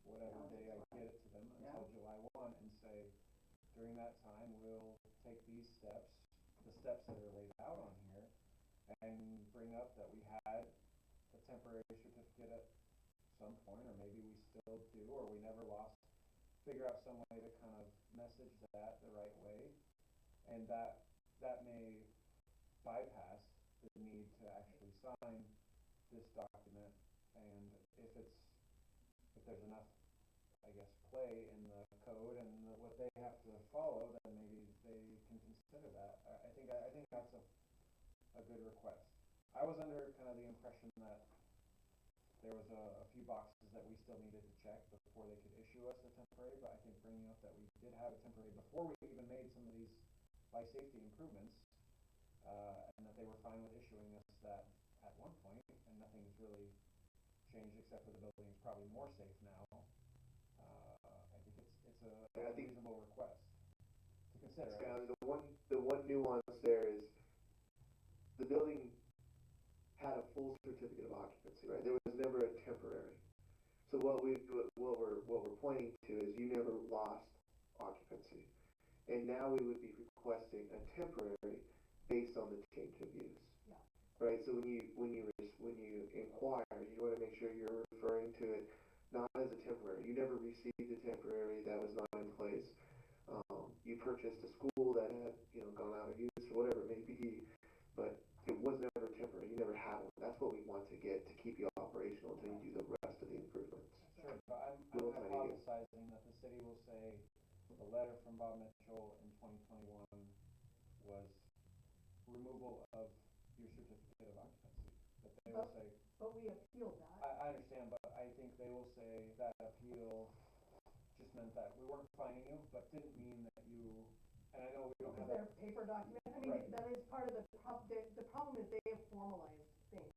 whatever day I get it to them until July 1, and say during that time we'll take these steps, the steps that are laid out on here, and bring up that we had a temporary certificate at some point, or maybe we still do, or we never lost, figure out some way to kind of message that the right way, and that may bypass the need to actually sign this document. And if there's enough, I guess, play in the code and what they have to follow, then maybe they can consider that. I think that's a good request. I was under kind of the impression that there was a few boxes that we still needed to check before they could issue us a temporary, but I think bringing up that we did have a temporary before we even made some of these life safety improvements, and that they were fine with issuing us that at one point, and nothing's really changed except for the building is probably more safe now. I think it's a reasonable request to consider. Skylar, the one nuance there is the building had a full certificate of occupancy, right? There was never a temporary. So what we're pointing to is you never lost occupancy, and now we would be requesting a temporary based on the change of use. Yeah. Right. So when you inquire, you want to make sure you're referring to it not as a temporary. You never received a temporary that was not in place. You purchased a school that had gone out of use or whatever it may be, but it was never temporary. You never had one. That's what we want to get to keep you operational until you do the rest of the improvements. Sure, but I'm hypothesizing that the city will say the letter from Bob Mitchell in 2021 was removal of your certificate of occupancy. That they will say. But we appealed that. I understand, but I think they will say that appeal just meant that we weren't fining you, but didn't mean that you. And I know we don't have their paper document. I mean, right. That is part of the problem is they have formalized things,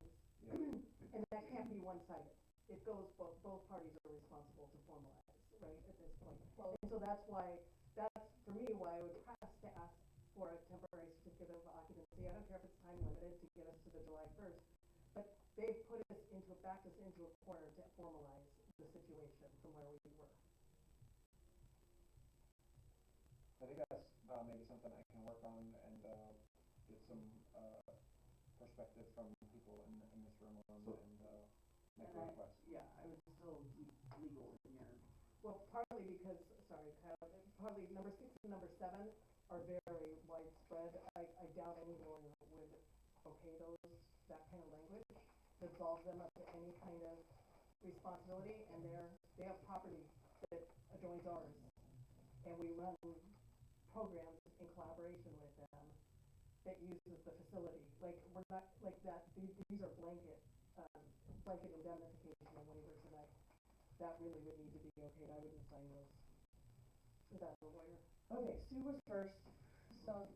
and that can't be one-sided. It goes both parties are responsible to formalize, right, at this point. And so that's for me why I would press to ask for a temporary certificate of occupancy. I don't care if it's time limited to get us to the July 1st, but they've backed us into a corner to formalize the situation from where we were. I think that's maybe something I can work on and get some perspective from people in this room on and make a request. Yeah, I would still keep legal in here. Well, partly because, sorry, Kyle, partly number 6 and number 7 are very widespread. I doubt anyone would okay that kind of language, to absolve them of any kind of responsibility, and they have property that adjoins ours, and we run programs in collaboration with them that uses the facility. Like, we're not like that. These are blanket indemnification and waivers, and that really would need to be okayed. I wouldn't sign those without a lawyer. Okay, Sue was first. So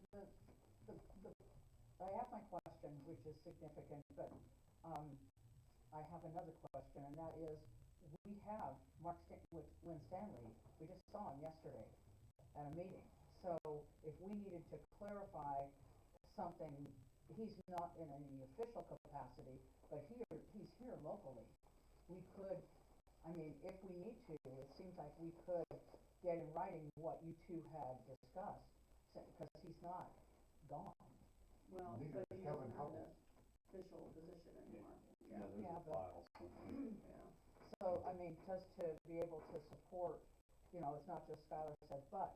I have my question, which is significant, but I have another question, and that is, we have Lynn Stanley, we just saw him yesterday at a meeting. So if we needed to clarify something, he's not in any official capacity, but he's here locally. We could, I mean, if we need to, it seems like we could get in writing what you two had discussed, because he's not gone. Well, Neither but he Kevin doesn't have Howell. an official position anymore. There's Yeah, a file somewhere. Yeah. So, I mean, just to be able to support, it's not just Skylar said, but,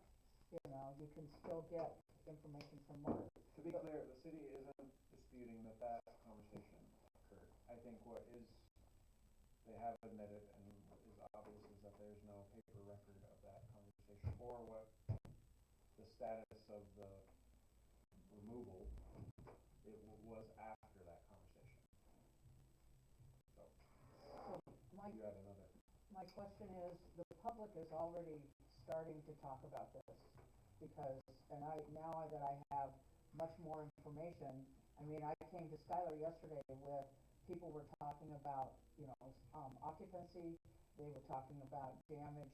you can still get information from Mark. To be clear, the city isn't disputing that conversation occurred. I think what they have admitted and what is obvious is that there's no paper record of that conversation or what the status of the removal was after that conversation. So you had another. My question is, the public is already starting to talk about this because, now that I have much more information, I mean, I came to Skylar yesterday with people were talking about, occupancy. They were talking about damage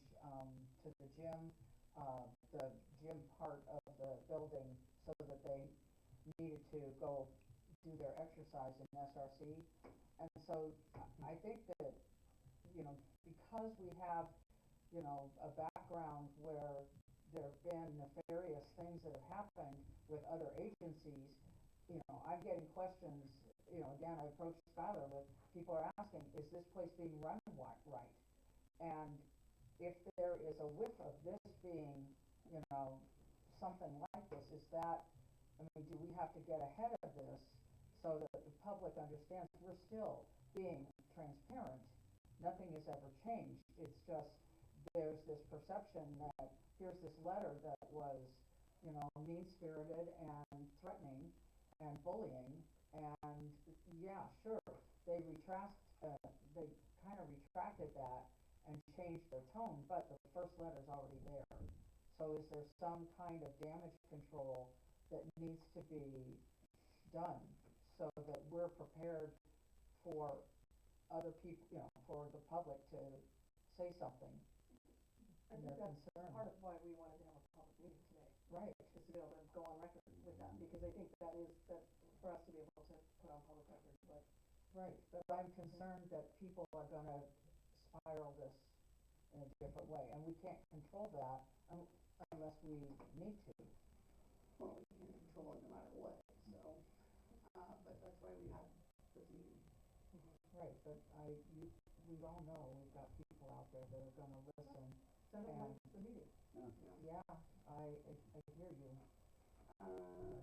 to the gym part of the building, so that they needed to go do their exercise in SRC. And so I think that, because we have, a background where there have been nefarious things that have happened with other agencies, I'm getting questions, again, I approached Skylar with, people are asking, is this place being run right? And if there is a whiff of this being, something like this, is that, do we have to get ahead of this so that the public understands we're still being transparent? Nothing has ever changed. It's just there's this perception that here's this letter that was, mean-spirited and threatening and bullying, and yeah, sure, they kind of retracted that and changed their tone, but the first letter's already there. So is there some kind of damage control that needs to be done so that we're prepared for other people, you know, for the public to say something I in think their that's concern? part of why we wanted to have a public meeting today, Right, is to be able to go on record with that, because I think that is, that for us to be able to put on public record, but right, but I'm concerned that people are gonna spiral this in a different way, and we can't control that unless we need to. well, we can't control it no matter what, so, but that's why we had this meeting. Right, but we all know we've got people out there that are gonna listen. Send it And- to the meeting. Yeah, I hear you.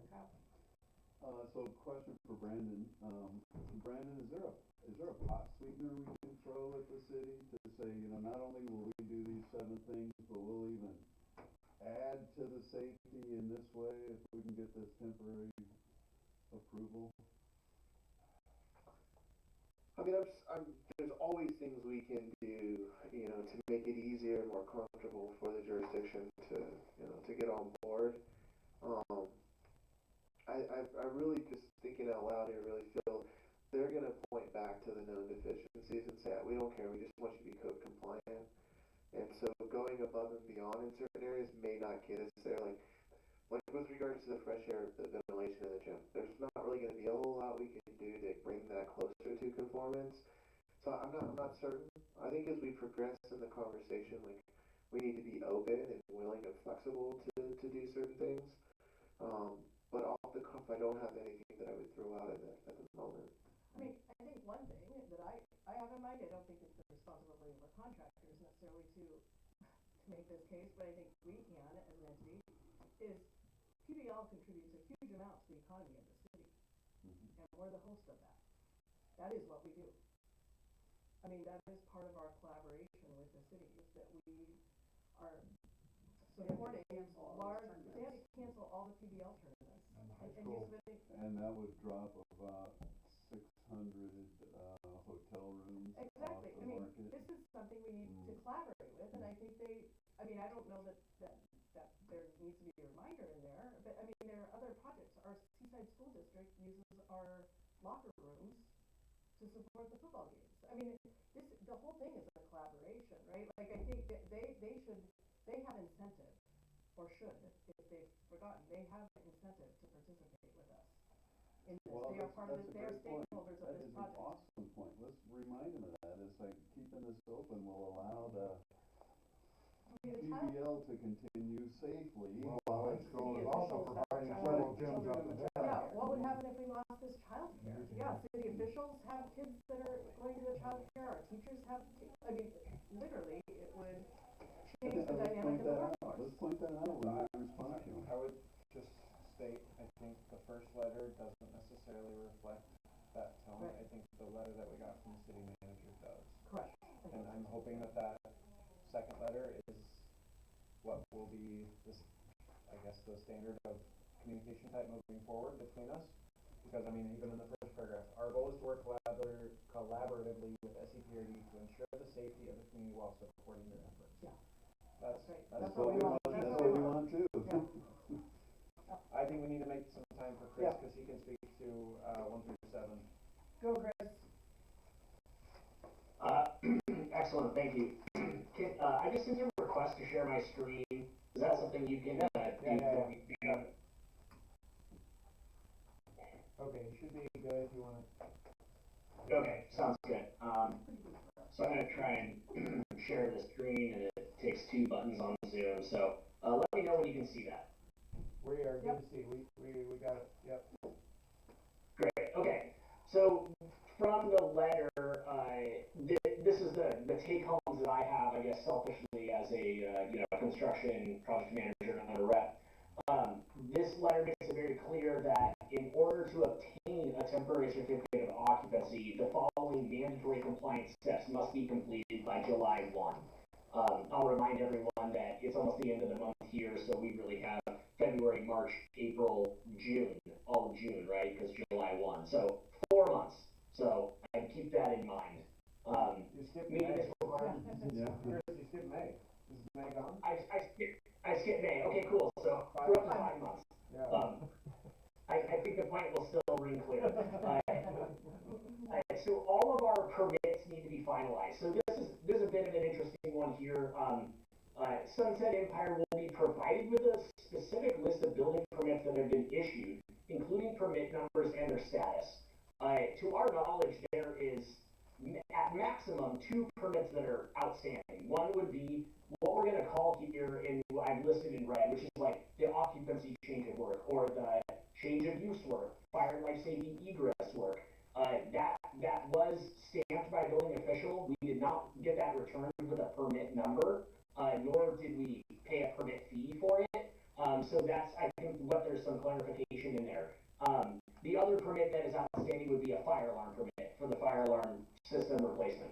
Kyle? So question for Brandon, Brandon, is there a pot sweetener we can throw at the city to say, you know, not only will we do these 7 things, but we'll even add to the safety in this way if we can get this temporary approval? I mean, there's always things we can do, you know, to make it easier and more comfortable for the jurisdiction to, you know, to get on board. I really just thinking out loud here really feel they're going to point back to the known deficiencies and say, we don't care, we just want you to be code compliant. And so going above and beyond in certain areas may not get us there. Like with regards to the fresh air, the ventilation in the gym, there's not really going to be a whole lot we can do to bring that closer to conformance. So I'm not certain. I think as we progress in the conversation, like we need to be open and willing and flexible to do certain things. But off the cuff, I don't have anything that I would throw out at the moment. I mean, I think one thing that I have in mind, I don't think it's the responsibility of our contractors necessarily to make this case, but I think we can as an entity, is PBL contributes a huge amount to the economy of the city. And we're the host of that. That is what we do. I mean, that is part of our collaboration with the city, is that we are supporting large, they have to cancel all the PBL tournaments. And the high And school. use of any, And that would drop about 600 hotel rooms off exactly, the I mean, market. this is something we need to collaborate with, and I think I mean, I don't know that there needs to be a reminder in there, but I mean, there are other projects. Our Seaside School District uses our locker rooms to support the football games. I mean, the whole thing is a collaboration, right? Like, I think that they have incentive, or should, if they've forgotten, they have incentive to participate with us in this. Well, They are part of that's this, a they are great point. stakeholders of That this is an project. awesome point. Let's remind them of that. It's like keeping this open will allow the PBL to continue safely. Well, high school is also providing several gyms up in there. Yeah, what would happen if we lost this childcare? Yeah, city officials have kids that are going to the childcare, our teachers have, I mean, literally, it would change the dynamic of the workforce. Let's point that out when we respond to them. I would just state, I think the first letter doesn't necessarily reflect that tone. Right. I think the letter that we got from the city manager does. Correct. And I'm hoping that second letter is what will be this, I guess, the standard of communication type moving forward between us. Because I mean, even in the first paragraph, our goal is to work collaboratively with SEPRD to ensure the safety of the community while supporting their efforts. Yeah. That's right. That's what we want. That's what we want too. I think we need to make some time for Chris, because he can speak to 1 through 7. Go, Chris. Excellent, thank you. I just sent you a request to share my screen. Is that something you can, Yeah. Okay, it should be good if you want to. Okay, sounds good. So I'm gonna try and share the screen, and it takes 2 buttons on Zoom, so, let me know when you can see that. We are good to see. We got it. Yep. Great, okay. So from the letter, this is the take homes that I have, I guess, selfishly as a construction project manager and a rep. This letter makes it very clear that in order to obtain a temporary certificate of occupancy, the following mandatory compliance steps must be completed by July 1. I'll remind everyone that it's almost the end of the month here, so we really have February, March, April, June, all of June, right? Because July 1. So 4 months. So I keep that in mind. You skipped May. Municipal card. Yeah. Chris, you skipped May. Is May gone? I skipped May. Okay, cool. So we're up to 5 months. Yeah. I think the point will still ring clear. So all of our permits need to be finalized. So this is a bit of an interesting one here. Sunset Empire will be provided with a specific list of building permits that have been issued, including permit numbers and their status. To our knowledge, there is at maximum 2 permits that are outstanding. One would be what we're going to call here in what I've listed in red, which is like the occupancy change of work or the change of use work, fire and life safety egress work. That was stamped by building official. We did not get that returned with a permit number, nor did we pay a permit fee for it. So that's, I think, what there's some clarification in there. The other permit that is outstanding would be a fire alarm permit for the fire alarm system replacement.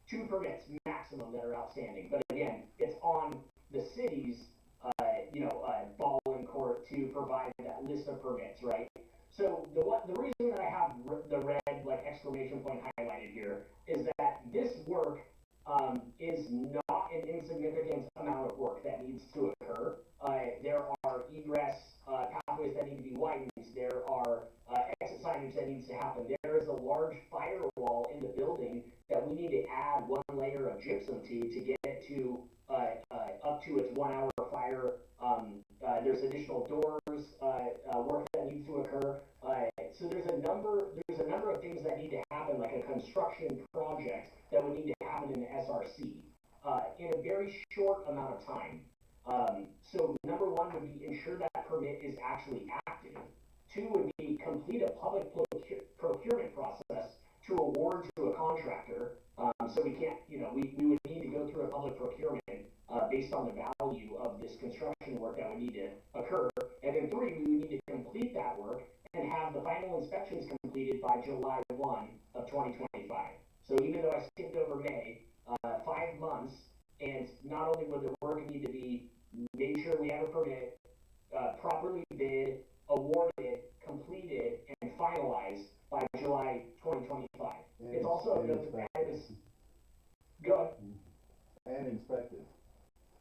2 permits maximum that are outstanding, but again, it's on the city's, ball in court to provide that list of permits, right? So the reason that I have the red like exclamation point highlighted here is that this work is not an insignificant amount of work that needs to occur. There are egress pathways that need to be widened. There are exit signage that needs to happen. There is a large firewall in the building that we need to add 1 layer of gypsum to get it to up to its 1 hour fire. There's additional doors work that needs to occur. So there's a number of things that need to happen, like a construction project that would need to happen in the SRC in a very short amount of time. So number 1 would be ensure that permit is actually active. 2 would be complete a public procurement process to award to a contractor. So we can't, we would need to go through a public procurement based on the value of this construction work that would need to occur. And then 3, we would need to complete that work and have the final inspections completed by July 1 of 2025. So even though I skipped over May, 5 months, and not only would the work need to be made sure we have a permit, properly bid, awarded, completed, and finalized by July 2025. It's also a note that is good. And inspected.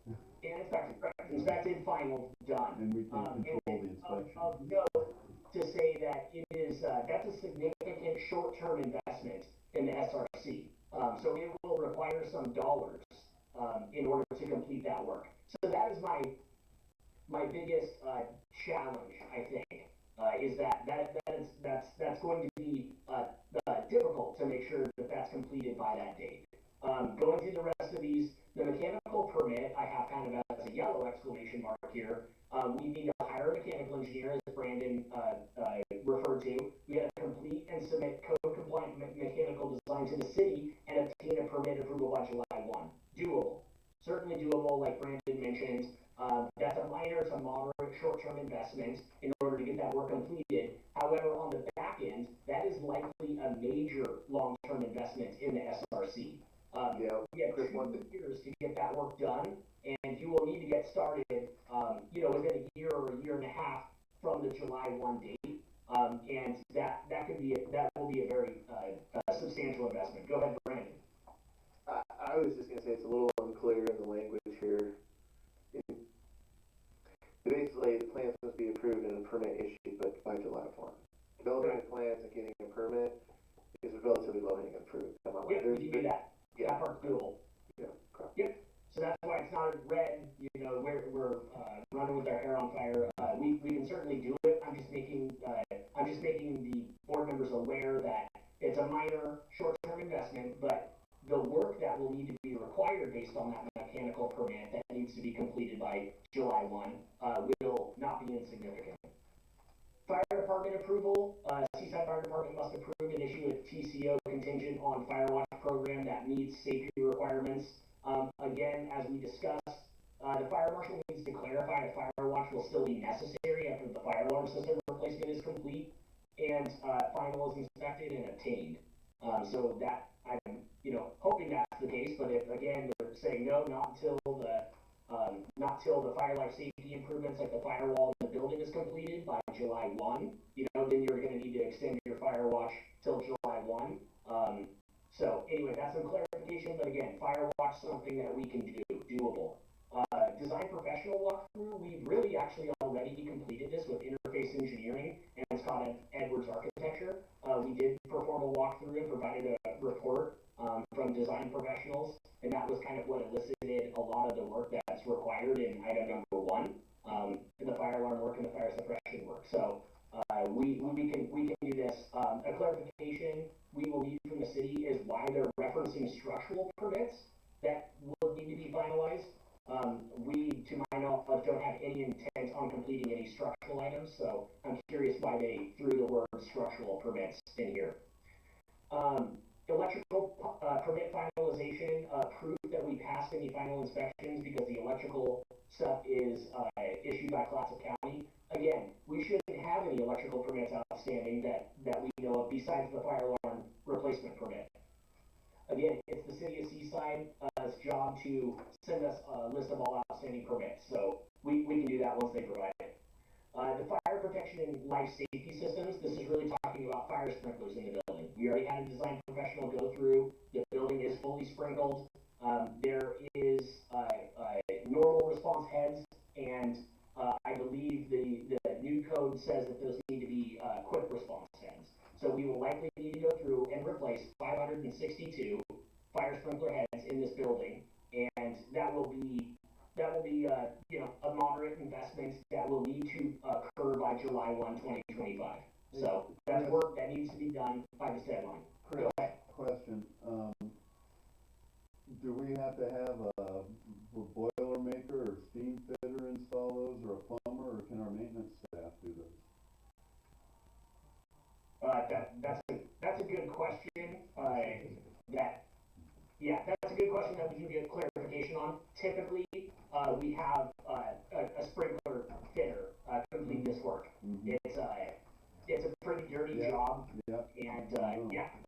And inspected, correct. Inspected, final, done. And we can control the inspection. Of note to say that it is, that's a significant short-term investment in the SRC. So it will require some dollars in order to complete that work. So that is my biggest challenge, I think, is that's going to be difficult to make sure that that's completed by that date. Going through the rest of these, the mechanical permit, I have kind of as a yellow exclamation mark here. We need to hire a mechanical engineer, as Brandon referred to. We got to complete and submit code-compliant mechanical design to the city and obtain a permit approval by July 1. Doable. Certainly doable, like Brandon mentioned. That's a minor to moderate short-term investment in order to get that work completed. However, on the back end, that is likely a major long-term investment in the SRC. We have 2 years to get that work done, and you will need to get started, within a year or a year and a half from the July 1 date. And that will be a very substantial investment. Go ahead, Brandon. I was just going to say it's a little unclear in the language here. Basically, the plans must be approved and a permit issued by July 1. Developing the plans and getting a permit is relatively low-hanging fruit. Yeah, we can do that. Yeah, that part's doable. Yeah, correct. Yep. So that's why it's not red. We're running with our hair on fire. We can certainly do it. I'm just making the board members aware that it's a minor short-term investment, but the work that will need to be required based on that mechanical permit that needs to be completed by July 1 will not be insignificant. Fire department approval. Seaside Fire Department must approve and issue a TCO contingent on Firewatch program that meets safety requirements. Again, as we discussed, the fire marshal needs to clarify if Firewatch will still be necessary after the fire alarm system replacement is complete and final is inspected and obtained. So that I'm hoping that's the case, but if again they're saying no, not till the fire life safety improvements like the firewall in the building is completed by July 1, then you're going to need to extend your fire watch till July 1. So anyway, that's some clarification, but again, Firewatch, something that we can do, doable. Design professional walkthrough, we've really actually already completed this with interface engineering and Scott Edwards architecture. We did perform a walkthrough and provided a report from design professionals, and that was kind of what elicited a lot of the work that's required in item number 1, in the fire alarm work and the fire suppression work. So we can do this. A clarification we will need from the city is why they're referencing structural permits that will need to be finalized. We, to my knowledge, don't have any intent on completing any structural items, so I'm curious why they threw the word structural permits in here. Electrical permit finalization, proof that we passed any final inspections because the electrical stuff is issued by Clatsop County. Again, we shouldn't have any electrical permits outstanding that we know of besides the fire alarm replacement permit. Again, it's the city of Seaside's job to send us a list of all outstanding permits, so we can do that once they provide it. The fire protection and life safety systems, this is really talking about fire sprinklers in the building. We already had a design professional go through, the building is fully sprinkled. There is normal response heads, and I believe the new code says that those need to be quick response heads. So we will likely need to go through and replace 562 fire sprinkler heads in this building, and that will be you know, a moderate investment that will need to occur by July 1, 2025. So that's work that needs to be done by this deadline. Chris, question, do we have to have a boiler maker or steam fitter install those, or a plumber, or can our maintenance staff do those? That's a good question. That's a good question that we can get clarification on. Typically, we have a sprinkler fitter complete this work. It's a pretty dirty job, and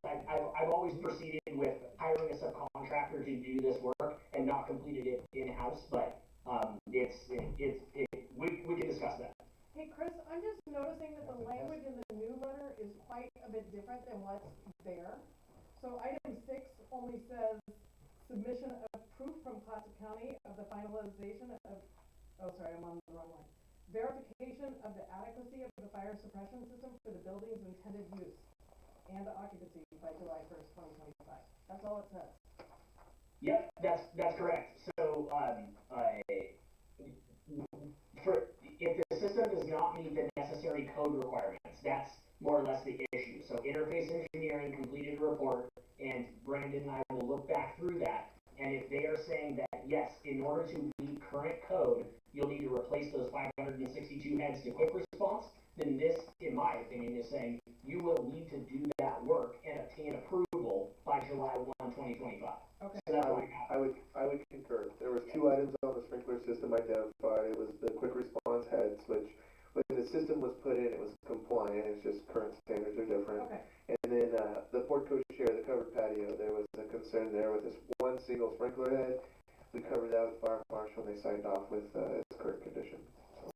I've always proceeded with hiring a subcontractor to do this work and not completed it in-house, but we can discuss that. Hey Chris, I'm just noticing that the language in the new letter is quite a bit different than what's there. So item 6 only says submission of proof from Clatsop County of the finalization of, oh sorry, I'm on the wrong line. Verification of the adequacy of the fire suppression system for the building's intended use and occupancy by July 1st, 2025. That's all it says. Yep, that's correct. So if the system does not meet the necessary code requirements, that's more or less the issue. So interface engineering completed a report, and Brandon and I will look back through that. And if they are saying that, yes, in order to meet current code, you'll need to replace those 562 heads to quick response, then this, in my opinion, is saying you will need to do that work and obtain approval by July 1, 2025. Okay. So I would concur. There was 2 items on the sprinkler system identified. It was the quick response heads, which when the system was put in, it was compliant. It's just current standards are different. Okay. And then the portico share, the covered patio, there was a concern there with this one single sprinkler head. We covered that with fire marshal, and they signed off with its current condition. So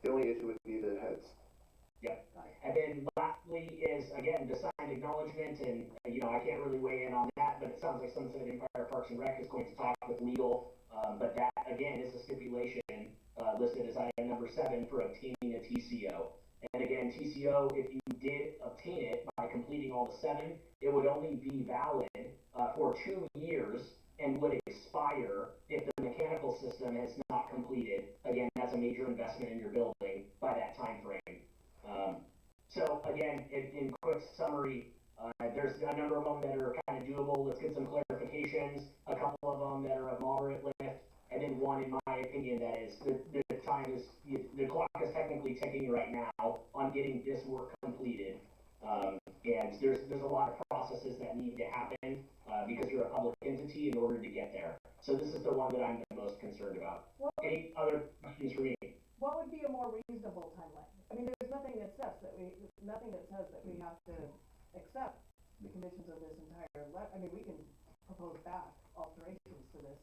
the only issue would be the heads. Yeah. And then lastly is, again, the signed acknowledgement, and, you know, I can't really weigh in on that, but it sounds like Sunset Empire Parks and Rec is going to talk with legal, but that, again, is a stipulation listed as item number 7 for obtaining a TCO. And again, TCO, if you did obtain it by completing all the 7, it would only be valid for 2 years and would expire if the mechanical system is not completed. Again, that's a major investment in your building by that time frame. So again, in quick summary, there's a number of them that are kind of doable. Let's get some clarifications. A couple of them that are a moderate lift, and then one, in my opinion, that is the time is the clock is technically ticking right now on getting this work completed. And there's a lot of processes that need to happen because you're a public entity in order to get there. So this is the one that I'm the most concerned about. Any other questions for me? What would be a more reasonable timeline? I mean, there's nothing that says that we have to accept the conditions of this entire I mean, we can propose back alterations to this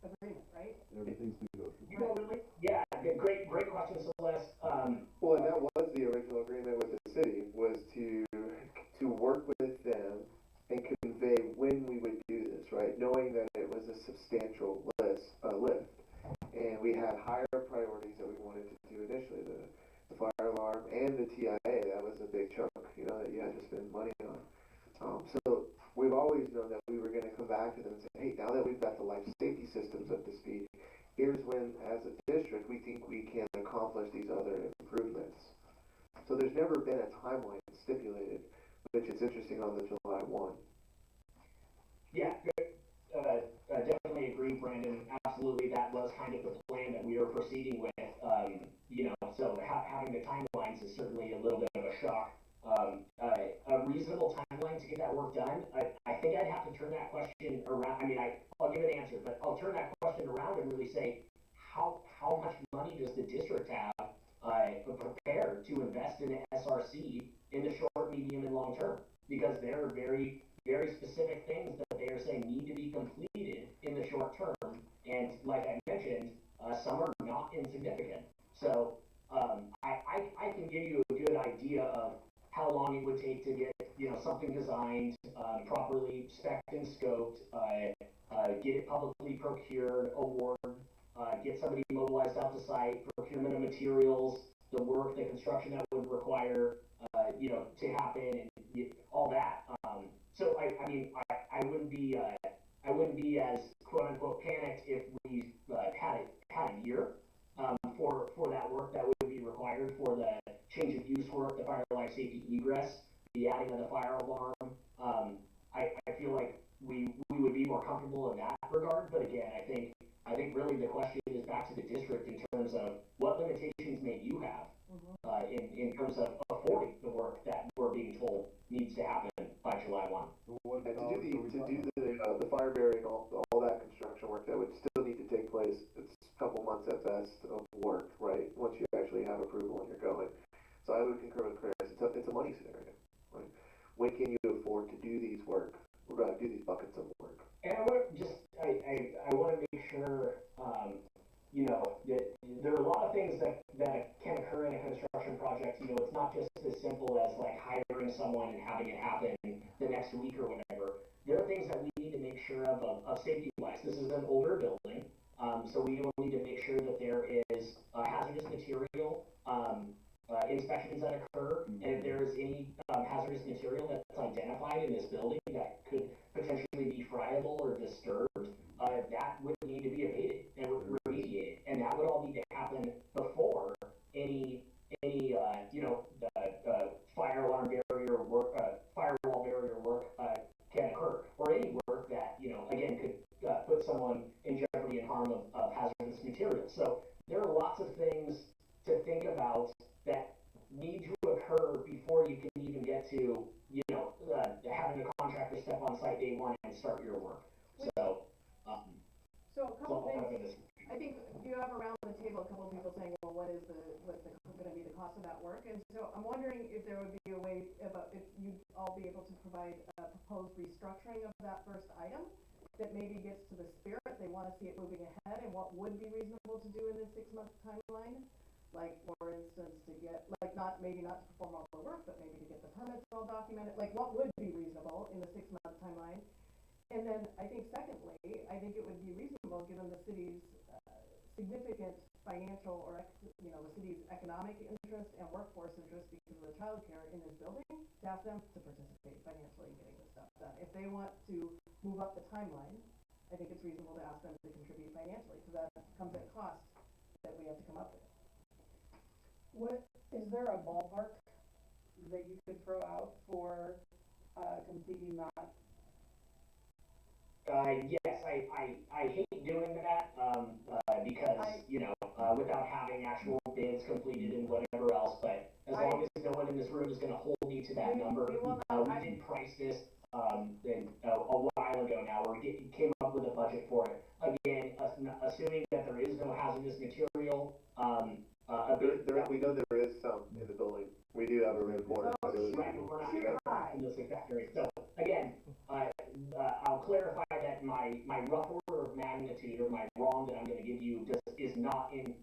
agreement, right? Everything's negotiable. You know, really? Yeah, great question, Celeste. Well, and that was the original agreement with the city, was to work with them and convey when chunk, you know, that you had to spend money on. So we've always known that we were going to come back to them and say, hey, now that we've got the life safety systems up to speed, here's when, as a district, we think we can accomplish these other improvements. So there's never been a timeline stipulated, which is interesting on the July 1. Yeah, definitely agree, Brandon. Absolutely, that was kind of the plan that we were proceeding with. You know, so having the timelines is certainly a little bit of a shock. A reasonable timeline to get that work done. I think I'd have to turn that question around. I mean, I'll give an answer, but I'll turn that question around and really say, how much money does the district have prepared to invest in the SRC in the short, medium, and long term? Because there are very, very specific things that they are saying need to be completed in the short term, and like I mentioned, some are not insignificant. So I can give you a good idea of how long it would take to get, you know, something designed, properly spec'd and scoped, get it publicly procured, award, get somebody mobilized out to site, procurement of materials, the work, the construction that would require, you know, to happen, and all that. So I mean, I wouldn't be as quote unquote panicked if we had a year for that work that would be required for the change of use work, the fire life safety egress, the adding of the fire alarm. I feel like we would be more comfortable in that regard. But again, I think really the question is back to the district in terms of what limitations may you have in terms of affording the work that we're being told needs to happen by July 1. To do the fire barrier and all that construction work that would still need to take place, it's a couple months at best of work, right? Once you actually have approval and you're going. So I would concur with Chris. It's a money scenario, right? When can you afford to do these work? We're going to do these buckets of work. And I want to just, I want to make sure, you know, that there are a lot of things that can occur in a construction project. You know, it's not just as simple as like hiring someone and having it happen the next week or whatever. There are things that we need to make sure of safety wise. This is an older building, so we will need to make sure that there is hazardous material inspections that occur, and if there is any hazardous material that's identified in this building that could potentially be friable or disturbed, that would need to be abated and remediated, and that would all need to happen before any you know, fire alarm barrier work, firewall barrier work can occur, or any work that, you know, again could put someone in jeopardy and harm of hazardous materials. So there are lots of things to think about that need to occur before you can even get to, you know, having a contractor step on site day one and start your work. So So a couple things, I think you have around the table a couple of people saying, well, what's going to be the cost of that work? And so I'm wondering if there would be a way, if you'd all be able to provide a proposed restructuring of that first item that maybe gets to the spirit, they want to see it moving ahead, and what would be reasonable to do in this 6-month timeline. Like, for instance, to get, like, maybe not to perform all the work, but maybe to get the permits all documented. Like, what would be reasonable in the 6-month timeline? And then I think secondly, I think it would be reasonable, given the city's significant financial or, you know, the city's economic interest and workforce interest because of the childcare in this building, to ask them to participate financially in getting this stuff done. If they want to move up the timeline, I think it's reasonable to ask them to contribute financially, because that comes at cost that we have to come up with. What, is there a ballpark that you could throw out for completing that? Yes, I hate doing that because, you know, without having actual bids completed and whatever else, but as long as no one in this room is going to hold me to that number, we did price this a while ago now, where we came up with a budget for it. Again, assuming that there is no hazardous material, we know there is some in the building. We do have a report. Right, we're not in this exact area. So again, I'll clarify that my rough order of magnitude, or my ROM that I'm going to give you, is not in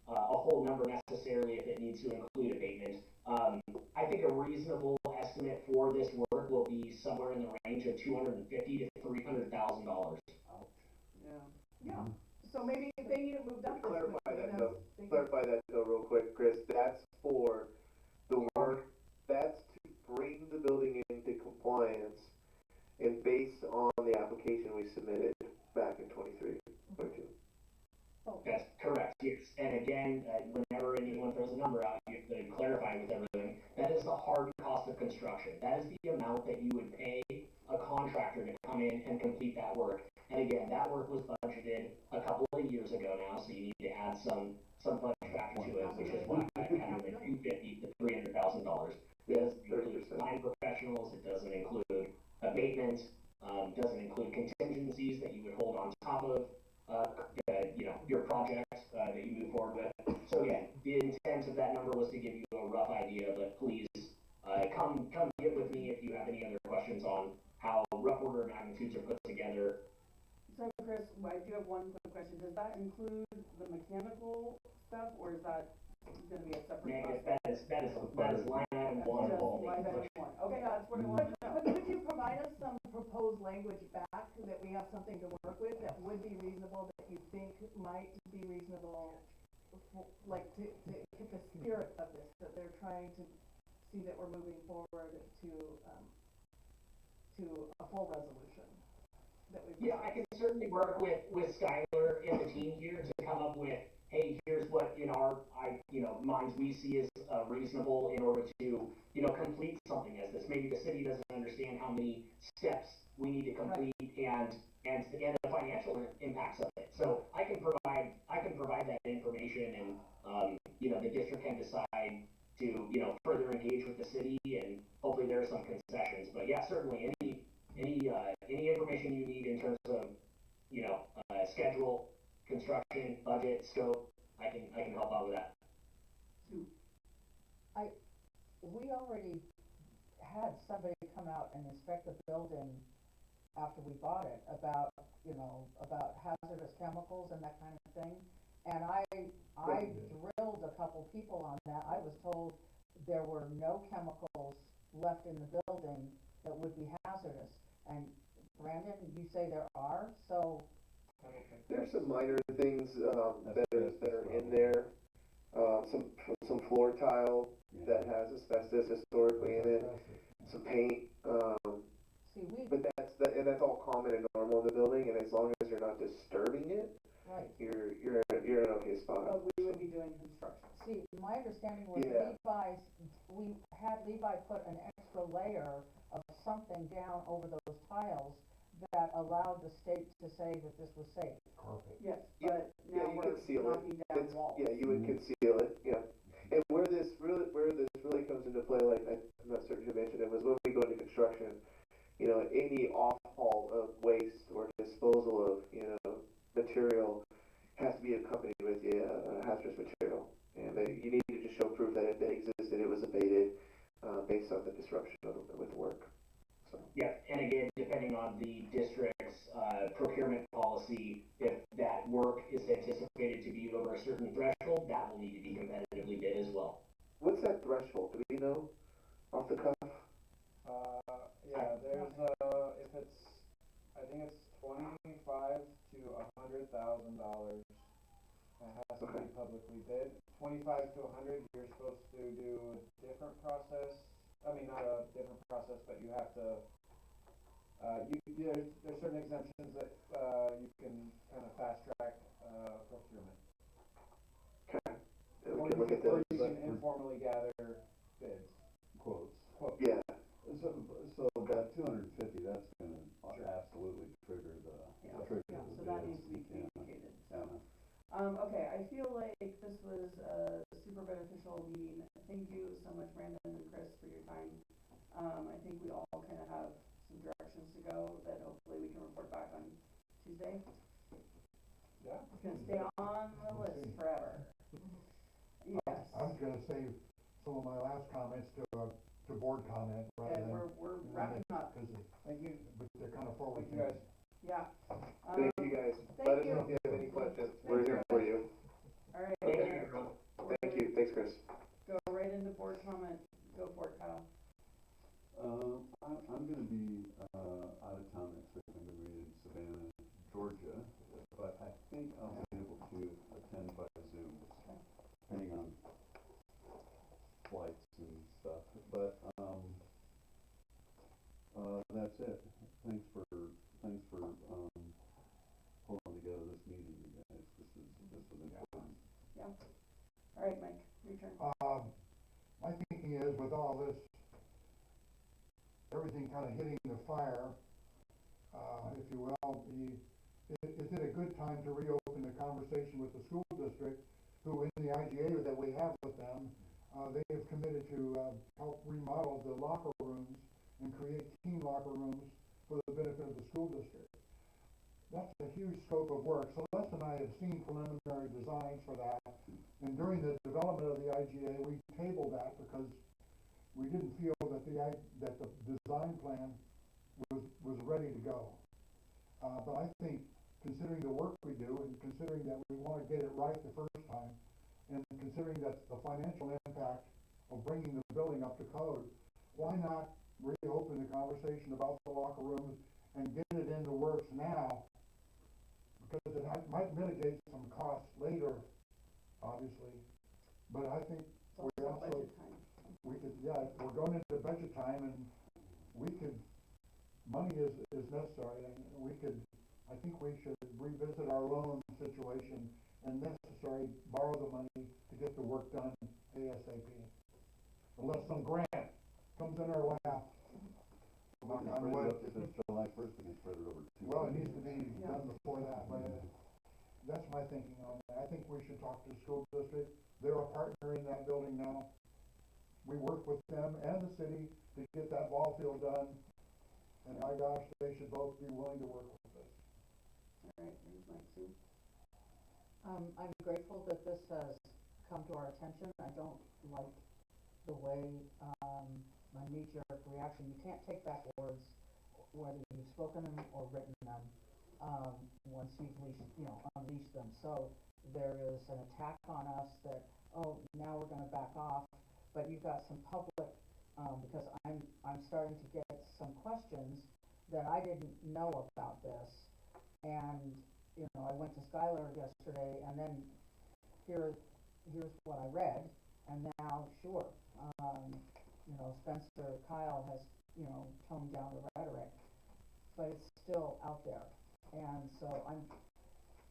a whole number necessarily if it needs to include abatement. I think a reasonable estimate for this work will be somewhere in the range of $250,000 to $300,000. Yeah. Yeah. So maybe if they need it moved up. Clarify that though real quick, Chris. That's for the work. That's cost of construction. That is the amount that you would pay a contractor to come in and complete that work. And again, that work was budgeted a couple of years ago now, so you need to add some budget factor to it, which is why I kind of went $250,000 to $300,000. Because it includes line professionals, it doesn't include abatement, doesn't include contingencies that you would hold on top of, your project that you move forward with. So yeah, the intent of that number was to give you a rough idea, but please come get with me if you have any other questions on how rough order of magnitudes are put together. So Chris, I do have one quick question. Does that include the mechanical stuff, or is that gonna be a separate process? That is line item one of all Line item one. Okay, that's what I wanted to know. But could you provide us some proposed language back that we have something to work with that would be reasonable, that you think might be reasonable, like to hit the spirit of this, that they're trying to see that we're moving forward to a full resolution? Yeah, I can certainly work with Skylar and the team here to come up with, hey, here's what in our minds we see as reasonable in order to, complete something as this. Maybe the city doesn't understand how many steps we need to complete and the financial impacts of it. So I can provide that information, and the district can decide to further engage with the city, and hopefully there are some concessions. But yeah, certainly any information you need in terms of schedule, construction, budget, scope, I can help out with that. We already had somebody come out and inspect the building after we bought it about hazardous chemicals and that kind of thing. And I drilled a couple people on that. I was told there were no chemicals left in the building that would be hazardous. And Brandon, you say there are, so. There's some minor things that are in there. Some floor tile that has asbestos historically in it. Some paint. But that's all common and normal in the building, and as long as you're not disturbing it, right, you're in an okay spot. But we would be doing construction. See, my understanding was we had Levi put an extra layer of something down over those tiles that allowed the state to say that this was safe. Carpet. Yes, but now you we're conceal knocking down walls. Yeah, you would conceal it, yeah. And where this really comes into play, like I'm not certain who mentioned it, was when we go into construction, any off-haul of waste or disposal of, material has to be accompanied with a hazardous material. And you need to just show proof that it existed, it was abated, based on the disruption with work. So. Yeah, and again, depending on the district's procurement policy, if that work is anticipated to be over a certain threshold, that will need to be competitively bid as well. What's that threshold? Do we know off the cuff? Yeah, there's I think it's $25,000 to $100,000. It has to be publicly bid. 25 to 100, you're supposed to do a different process. I mean, not a different process, but you have to. There's certain exemptions that you can kind of fast track procurement. Okay. Or We can look at or those. you can informally gather bids. Quotes. Yeah. So that 250, that's gonna absolutely trigger the. Yeah. Trigger So the that bids. needs to be communicated. So. Yeah. Okay, I feel like this was a super beneficial meeting. Thank you so much, Brandon and Chris, for your time. I think we all kind of have some directions to go that hopefully we can report back on Tuesday. Yeah. It's gonna stay on the list forever. Yes. I'm gonna save some of my last comments to board comment rather And than. we're wrapping up. Thank you. But they're kind of forward. Thank you guys. Yeah. Thank you guys. Thank Let us you. know if you have any questions. We're here for you. All right. Thank you, everyone. Thank you. Thanks, Chris. Go right into board comment. Go for it, Kyle. I'm gonna be out of town next week. I'm gonna be in Savannah, Georgia, but I think I'll be able to attend by Zoom, depending on flights and stuff. But that's it. Thanks for pulling together this meeting, you guys. This was important. Yeah. All right, Mike, your turn. My thinking is with all this everything kind of hitting the fire, if you will, is it a good time to reopen the conversation with the school district, who in the IGA that we have with them, they have committed to help remodel the locker rooms and create team locker rooms for the benefit of the school district. That's a huge scope of work. Celeste and I have seen preliminary designs for that, and during the development of the IGA, we tabled that because we didn't feel that the design plan was ready to go. But I think, considering the work we do, and considering that we want to get it right the first time, and considering that the financial impact of bringing the building up to code, why not reopen the conversation about the locker rooms and get it in the works now? Because it might mitigate some costs later, obviously, but I think we also, we're going into budget time, and money is necessary, and I think we should revisit our loan situation and necessarily borrow the money to get the work done ASAP. Unless some grant comes in our lap. If it's July 1st, we can spread it over 2 Well, it needs to be done before that, but that's my thinking on that. I think we should talk to the school district. They're a partner in that building now. We work with them and the city to get that ball field done, and my gosh, they should both be willing to work with us. All right, here's Mike, Sue. I'm grateful that this has come to our attention. I don't like the way, my knee-jerk reaction. You can't take back words, whether you've spoken them or written them, once you've unleashed them. So there is an attack on us that, oh, now we're gonna back off, but you've got some public, because I'm starting to get some questions that I didn't know about this. And, I went to Skylar yesterday, and then here's what I read, and now, sure, Spencer Kyle has, toned down the rhetoric, but it's still out there. And so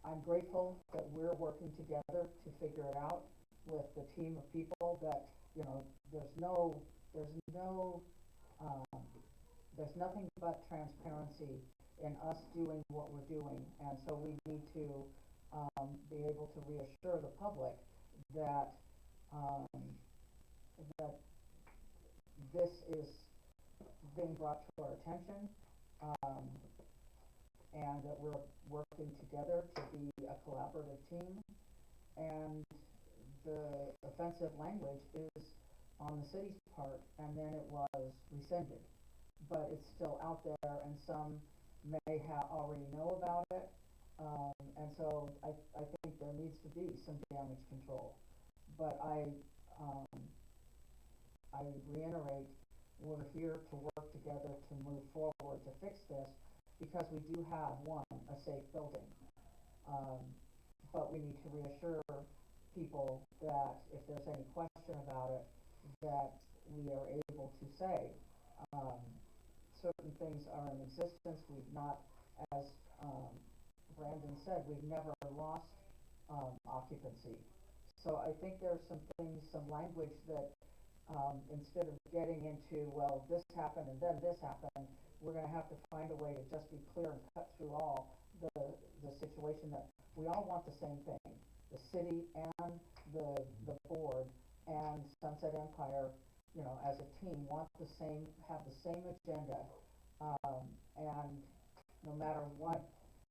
I'm grateful that we're working together to figure it out with the team of people that, there's nothing but transparency in us doing what we're doing. And so we need to be able to reassure the public that that this is being brought to our attention, and that we're working together to be a collaborative team. And the offensive language is on the city's part, and then it was rescinded. But it's still out there, and some may already know about it. And so I think there needs to be some damage control. But I reiterate, we're here to work together to move forward to fix this, because we do have, a safe building. But we need to reassure people that if there's any question about it, that we are able to say, certain things are in existence. We've not, as Brandon said, we've never lost occupancy. So I think there's some things, some language that instead of getting into, well, this happened and then this happened, we're going to have to find a way to just be clear and cut through all the situation that we all want the same thing. The city and the board and Sunset Empire, as a team, have the same agenda, and no matter what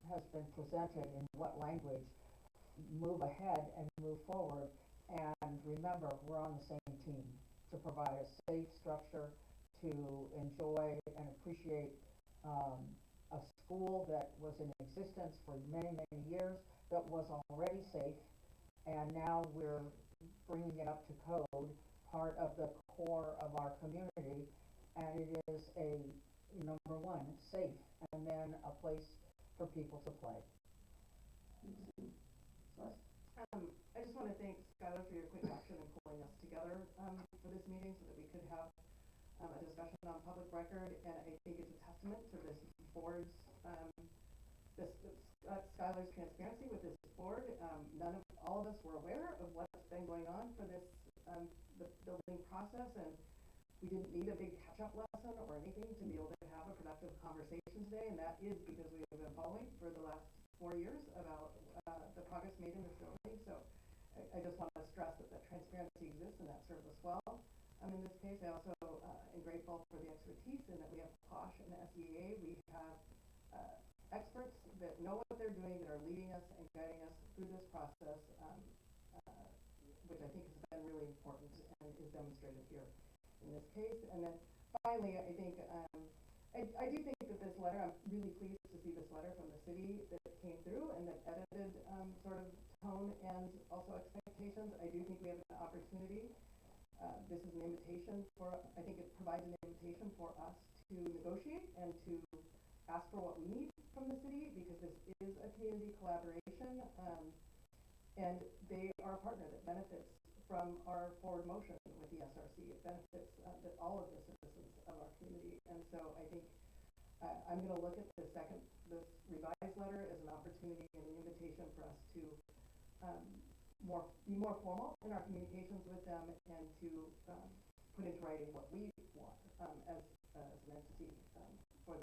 has been presented in what language, move ahead and move forward. And remember, we're on the same team to provide a safe structure to enjoy and appreciate a school that was in existence for many, many years, that was already safe, and now we're bringing it up to code, part of the core of our community, and it is number one, safe, and then a place for people to play. I just want to thank Skylar for your quick action in pulling us together for this meeting so that we could have a discussion on public record, and I think it's a testament to this board's, Skylar's transparency with this board. All of us were aware of what's been going on for this, the building process, and we didn't need a big catch-up lesson lesson or anything to be able to have a productive conversation today, and that is because we have been following for the last 4 years about the progress made in this building. So I just want to stress that transparency exists and that serves us well. In this case, I also am grateful for the expertise and that we have POSH and SEA. We have experts that know what they're doing, that are leading us and guiding us through this process, which I think has been really important and is demonstrated here in this case. And then finally, I think, I do think that this letter, I'm really pleased to see this letter from the city that came through and that edited sort of tone and also expectations. I do think we have an opportunity. This is an invitation for, I think it provides an invitation for us to negotiate and to ask for what we need from the city, because this is a community collaboration, and they are a partner that benefits from our forward motion with the SRC. It benefits all of the citizens of our community, and so I think I'm going to look at this revised letter as an opportunity and an invitation for us to be more formal in our communications with them and to put into writing what we want as an entity for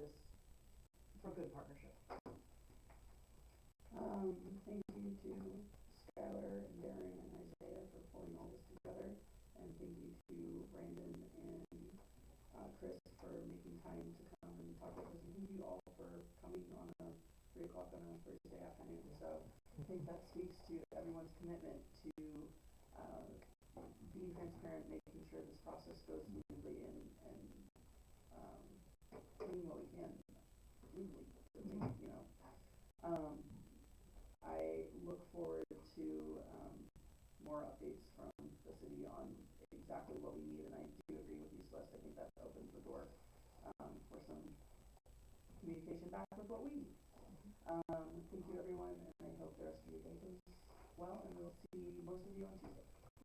good partnership. Thank you to Skylar and Darren and Isaiah for pulling all this together, and thank you to Brandon and Chris for making time to come and talk about this, and thank you all for coming on 3 o'clock on a Thursday afternoon. So I think that speaks to everyone's commitment to being transparent, making sure this process goes smoothly, and doing what we can legally to make, I look forward to more updates from the city on exactly what we need, and I do agree with you, Celeste. I think that opens the door for some communication back with what we need. Thank you, everyone, and I hope the rest of your day goes well, and we'll see most of you on Tuesday.